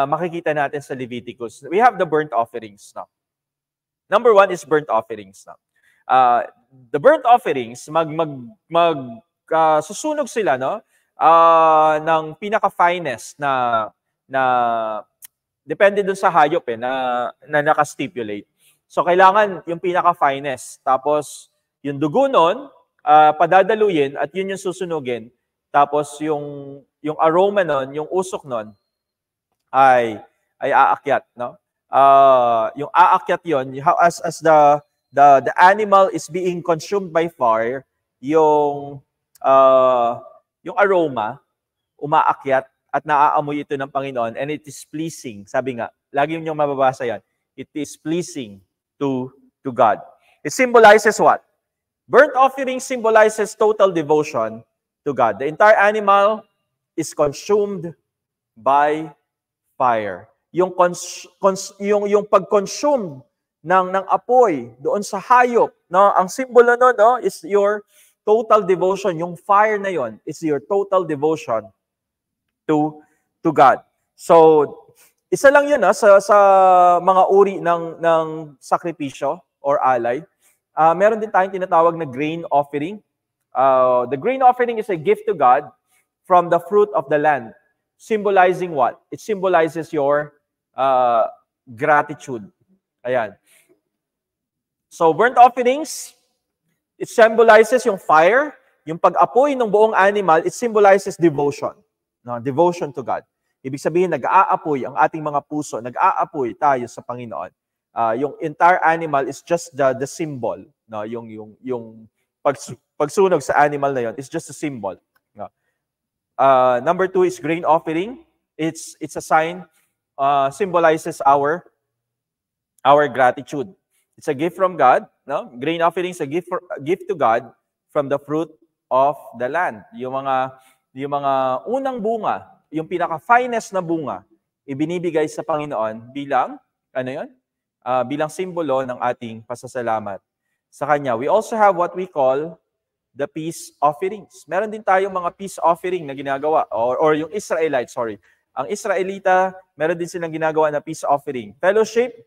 makikita natin sa Leviticus? We have the burnt offerings, no? Number 1 is burnt offerings, no? The burnt offerings, susunog sila, no? Ng pinaka-finest na depende dun sa hayop na naka-stipulate. So kailangan yung pinaka-finest. Tapos yung dugo nun, padadaluyin at yun yung susunugin. Tapos yung aroma nun, yung usok nun ay aakyat, no? Yung aakyat yun, as the animal is being consumed by fire, yung aroma umaakyat at naaamoy ito ng Panginoon, and it is pleasing. Sabi nga, lagi yung mababasa yan, it is pleasing to God. It symbolizes what? Burnt offering symbolizes total devotion to God. The entire animal is consumed by fire. Yung pag-consume ng apoy doon sa hayop, no? Ang simbolo no, is your total devotion. Yung fire na yon is your total devotion to God. So isa lang yun sa mga uri ng sakripisyo or alay. Meron din tayong tinatawag na grain offering. The grain offering is a gift to God from the fruit of the land. Symbolizing what? It symbolizes your gratitude. Ayan. So, burnt offerings, it symbolizes yung fire, yung pag-apoy ng buong animal, it symbolizes devotion. No? Devotion to God. Ibig sabihin, nag-aapoy ang ating mga puso, nag-aapoy tayo sa Panginoon. Yung entire animal is just the symbol. No? Yung pagsunog sa animal na yon is just a symbol. No? Number 2 is grain offering. It's a sign, symbolizes our gratitude. It's a gift from God. No? Grain offering is a gift to God from the fruit of the land. Yung mga unang bunga, yung pinaka-finest na bunga, ibinibigay sa Panginoon bilang, bilang simbolo ng ating pasasalamat sa Kanya. We also have what we call the peace offerings. Meron din tayong mga peace offering na ginagawa, or yung Israelites, Ang Israelita, meron din silang ginagawa na peace offering. Fellowship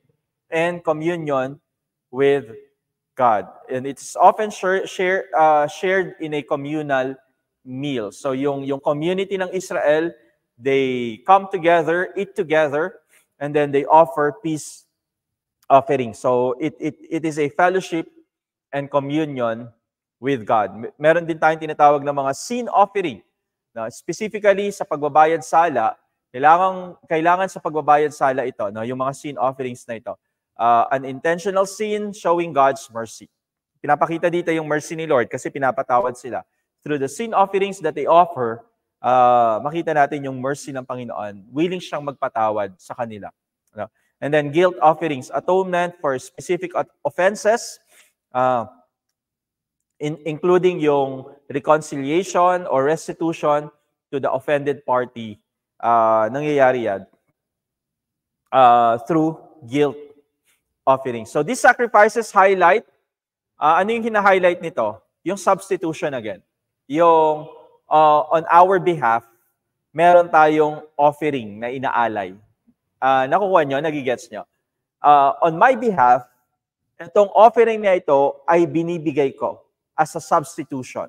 and communion with God. And it's often shared in a communal meal. So yung community ng Israel, they come together, eat together, and then they offer peace offering. So it is a fellowship and communion with God. Meron din tayong tinatawag na mga sin offering. No? Specifically sa pagbabayad sala, kailangan sa pagbabayad sala ito, no? Yung mga sin offerings na ito. An intentional sin showing God's mercy. Pinapakita dito yung mercy ni Lord kasi pinapatawad sila. Through the sin offerings that they offer, makita natin yung mercy ng Panginoon. Willing siyang magpatawad sa kanila. No? And then guilt offerings, atonement for specific offenses, including yung reconciliation or restitution to the offended party. Nangyayari yan through guilt offering. So these sacrifices highlight, ano yung hina-highlight nito? Yung substitution again. Yung on our behalf, meron tayong offering na inaalay. Nakukuha nyo, nagigets nyo. On my behalf, itong offering na ito ay binibigay ko as a substitution.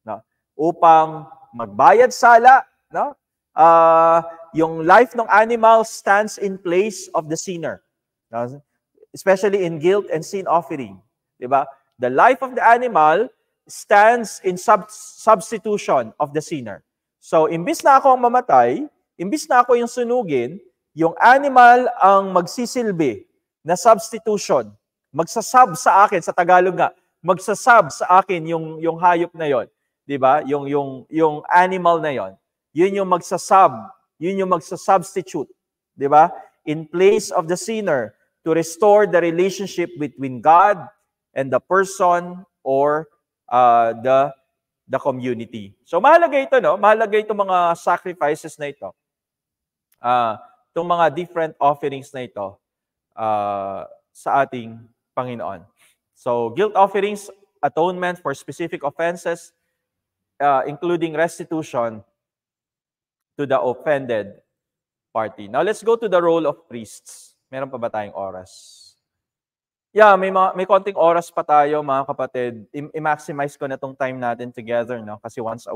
No? Upang magbayad sala, no? Yung life ng animal stands in place of the sinner. No? Especially in guilt and sin offering. Diba? The life of the animal stands in substitution of the sinner. So, imbis na ako ang mamatay, imbis na ako yung sunugin, yung animal ang magsisilbi na substitution. Magsasub sa akin, sa Tagalog nga, magsasub sa akin yung hayop na yon, 'di ba? Yung animal na yon. Yun yung magsasub, yun yung magsasubstitute, 'di ba? In place of the sinner to restore the relationship between God and the person or the community. So mahalaga ito, no? Mahalaga itong mga sacrifices na ito. Itong mga different offerings na ito sa ating Panginoon. So, guilt offerings, atonement for specific offenses, including restitution to the offended party. Now, let's go to the role of priests. Meron pa ba tayong oras? Yeah, may konting oras pa tayo, mga kapatid. I-maximize ko na tong time natin together, no? Kasi once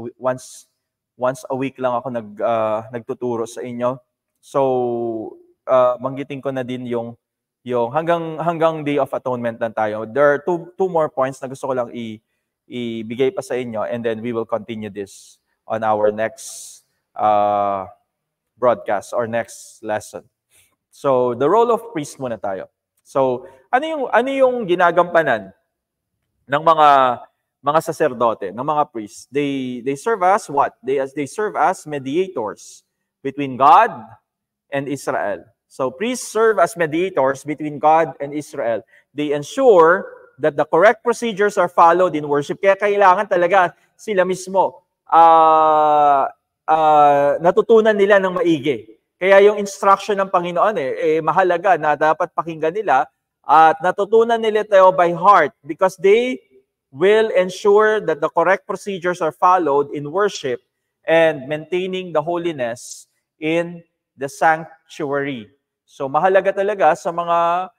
a week lang ako nagtuturo sa inyo. So, banggitin ko na din yung hanggang Day of Atonement lang tayo. There are two more points na gusto ko lang ibigay pa sa inyo, and then we will continue this on our next broadcast or next lesson. So, the role of priest muna tayo. So, ano yung ginagampanan ng mga saserdote, ng mga priests? They serve as what? They serve as mediators between God and Israel. So priests serve as mediators between God and Israel. They ensure that the correct procedures are followed in worship. Kaya kailangan talaga sila mismo natutunan nila ng maigi. Kaya yung instruction ng Panginoon mahalaga na dapat pakinggan nila at natutunan nila ito by heart because they will ensure that the correct procedures are followed in worship and maintaining the holiness in the sanctuary. So mahalaga talaga sa mga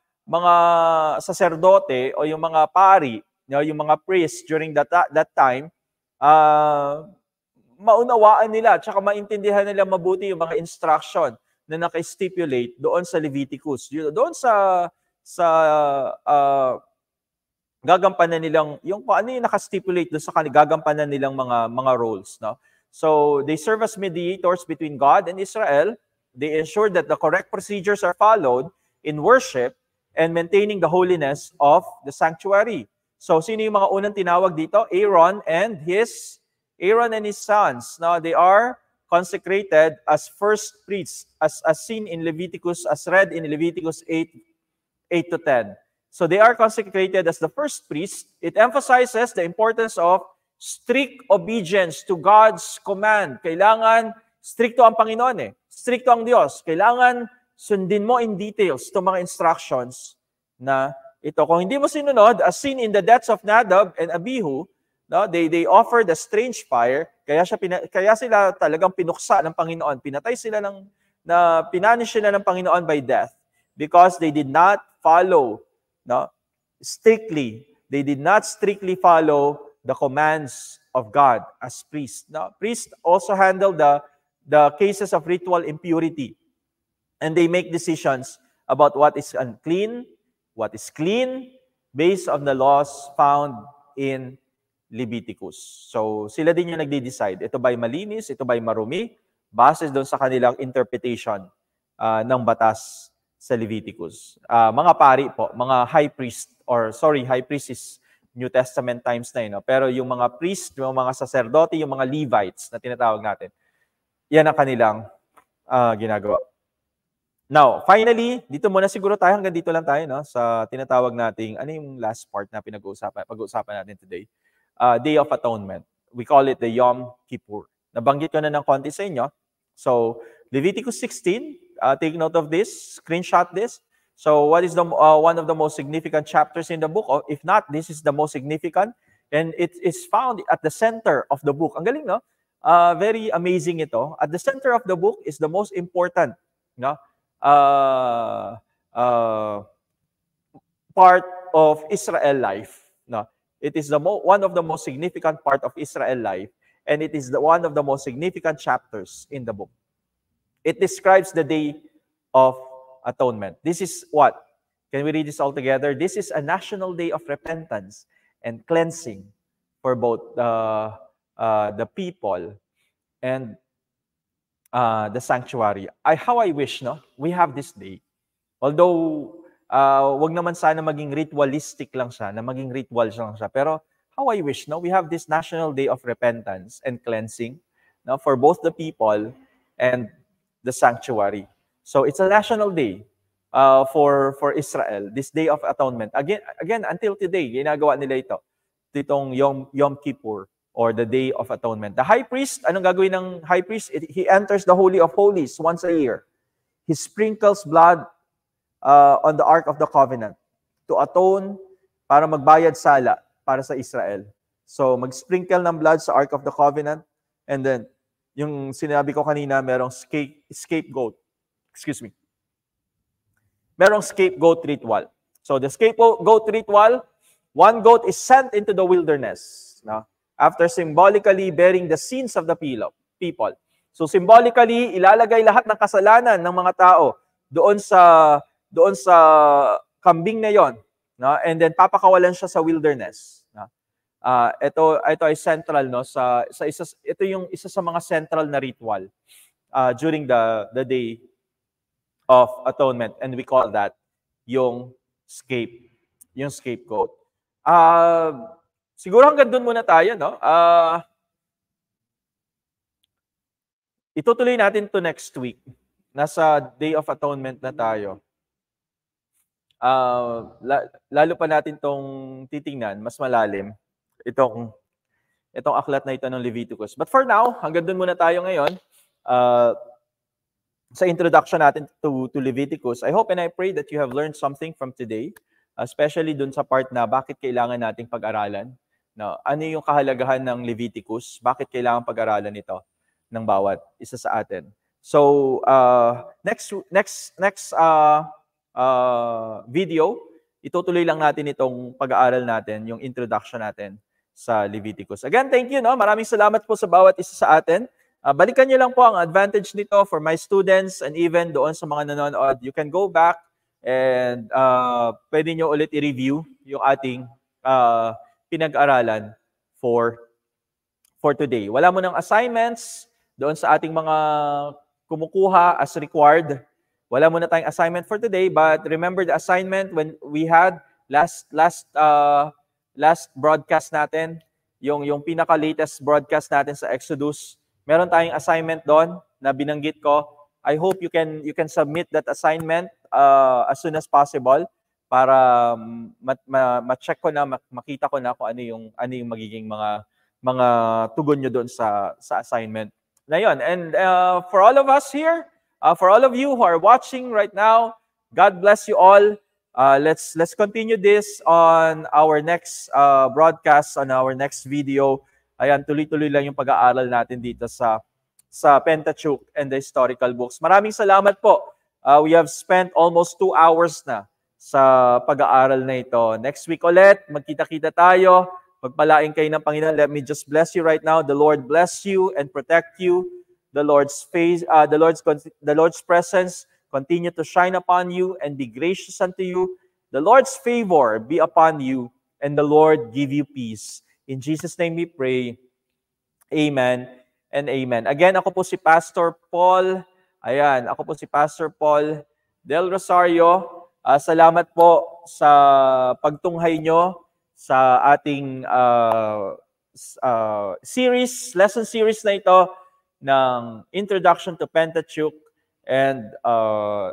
saserdote o yung mga pari, yung mga priests during that time, maunawaan nila at saka maintindihan nila mabuti yung mga instruction na naka-stipulate doon sa Leviticus. Doon sa gagampanan nilang, yung ano yung naka-stipulate doon sa gagampanan nilang mga roles. No? So, they serve as mediators between God and Israel. They ensure that the correct procedures are followed in worship and maintaining the holiness of the sanctuary. So, sino yung mga unang tinawag dito? Aaron and his sons. Now, they are consecrated as first priests, as seen in Leviticus, as read in Leviticus 8-10. So, they are consecrated as the first priests. It emphasizes the importance of strict obedience to God's command. Kailangan, stricto ang Panginoon stricto ang Diyos. Kailangan sundin mo in details itong mga instructions na ito. Kung hindi mo sinunod, as seen in the deaths of Nadab and Abihu, no, they offered a strange fire, kaya sila talagang pinuksa ng Panginoon. Pinatay sila na pinunish sila ng Panginoon by death because they did not follow strictly. They did not strictly follow the commands of God as priests. Now, priests also handle the cases of ritual impurity. And they make decisions about what is unclean, what is clean, based on the laws found in Leviticus. So, sila din yung nagde-decide. Ito ba'y malinis? Ito ba'y marumi? Base doon sa kanilang interpretation ng batas sa Leviticus. Mga pari po, mga high priest, high priest is New Testament times na yun. No? Pero yung mga priest, yung mga sacerdote, yung mga Levites na tinatawag natin, yan ang kanilang ginagawa. Now, finally, dito muna siguro tayo, hanggang dito lang tayo, no, sa tinatawag nating, ano yung last part na pag-uusapan natin today? Day of Atonement. We call it the Yom Kippur. Nabanggit ko na ng konti sa inyo. So, Leviticus 16, take note of this, screenshot this. So, what is the one of the most significant chapters in the book? Or if not, this is the most significant. And it is found at the center of the book. Ang galing, no? Very amazing ito. At the center of the book is the most important, no? Part of Israel life. No? It is one of the most significant part of Israel life, and it is one of the most significant chapters in the book. It describes the Day of Atonement. This is what? Can we read this all together? This is a national day of repentance and cleansing for both the people and the sanctuary. How I wish, no, we have this day. Although, wag naman sana maging ritualistic lang siya, na maging ritual lang siya. Pero, how I wish, no, we have this national day of repentance and cleansing, no, for both the people and the sanctuary. So, it's a national day for Israel, this Day of Atonement. Again, until today, ginagawa nila ito. Itong Yom Kippur, or the Day of Atonement. The high priest, anong gagawin ng high priest? He enters the Holy of Holies once a year. He sprinkles blood on the Ark of the Covenant to atone, para magbayad sala para sa Israel. So, mag-sprinkle ng blood sa Ark of the Covenant, and then, yung sinabi ko kanina, merong scapegoat. Excuse me. Merong scapegoat ritual. So, the scapegoat ritual, one goat is sent into the wilderness. No? After symbolically bearing the sins of the people. So symbolically, ilalagay lahat ng kasalanan ng mga tao doon sa kambing na yon, no? And then papakawalan siya sa wilderness, no? Ito ay central, no, ito yung isa sa mga central na ritual during the Day of Atonement, and we call that yung scapegoat. Siguro hanggang doon muna tayo, no? Itutuloy natin to next week. Nasa Day of Atonement na tayo. Lalo pa natin tong titingnan, mas malalim, itong aklat na ito ng Leviticus. But for now, hanggang doon muna tayo ngayon. Sa introduction natin to Leviticus, I hope and I pray that you have learned something from today, especially dun sa part na bakit kailangan nating pag-aralan. No, ano yung kahalagahan ng Leviticus? Bakit kailangan pag-aralan ito ng bawat isa sa atin? So, next video, itutuloy lang natin itong pag-aaral natin, yung introduction natin sa Leviticus. Again, thank you. No? Maraming salamat po sa bawat isa sa atin. Balikan niyo lang po ang advantage nito for my students and even doon sa mga nanonood. You can go back and pwede niyo ulit i-review yung ating pinag-aralan for today. Wala mo ng assignments doon sa ating mga kumukuha as required. Wala mo na tayong assignment for today, but remember the assignment when we had last broadcast natin, yung pinaka-latest broadcast natin sa Exodus. Meron tayong assignment doon na binanggit ko. I hope you can submit that assignment as soon as possible, para ma-check ko na, makita ko na kung ano yung magiging mga tugon nyo doon sa assignment na yun. And for all of us here, for all of you who are watching right now, God bless you all. Let's continue this on our next broadcast, on our next video. Ayan, tuloy-tuloy lang yung pag-aaral natin dito sa sa Pentateuch and the historical books. Maraming salamat po. We have spent almost 2 hours na sa pag-aaral na ito. Next week ulit, magkita-kita tayo. Pagpalain kayo ng Panginoon. Let me just bless you right now. The Lord bless you and protect you. The Lord's presence continue to shine upon you and be gracious unto you. The Lord's favor be upon you, and the Lord give you peace. In Jesus' name we pray. Amen and amen. Again, ako po si Pastor Paul. Ayan, ako po si Pastor Paul Del Rosario. Salamat po sa pagtunghay nyo sa ating lesson series na ito ng Introduction to Pentateuch and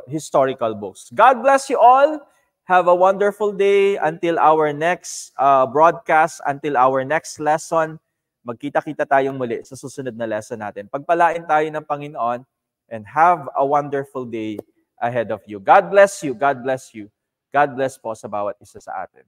historical books. God bless you all. Have a wonderful day until our next broadcast, until our next lesson. Magkita-kita tayong muli sa susunod na lesson natin. Pagpalain tayo ng Panginoon and have a wonderful day ahead of you. God bless you. God bless you. God bless po sa bawat isa sa atin.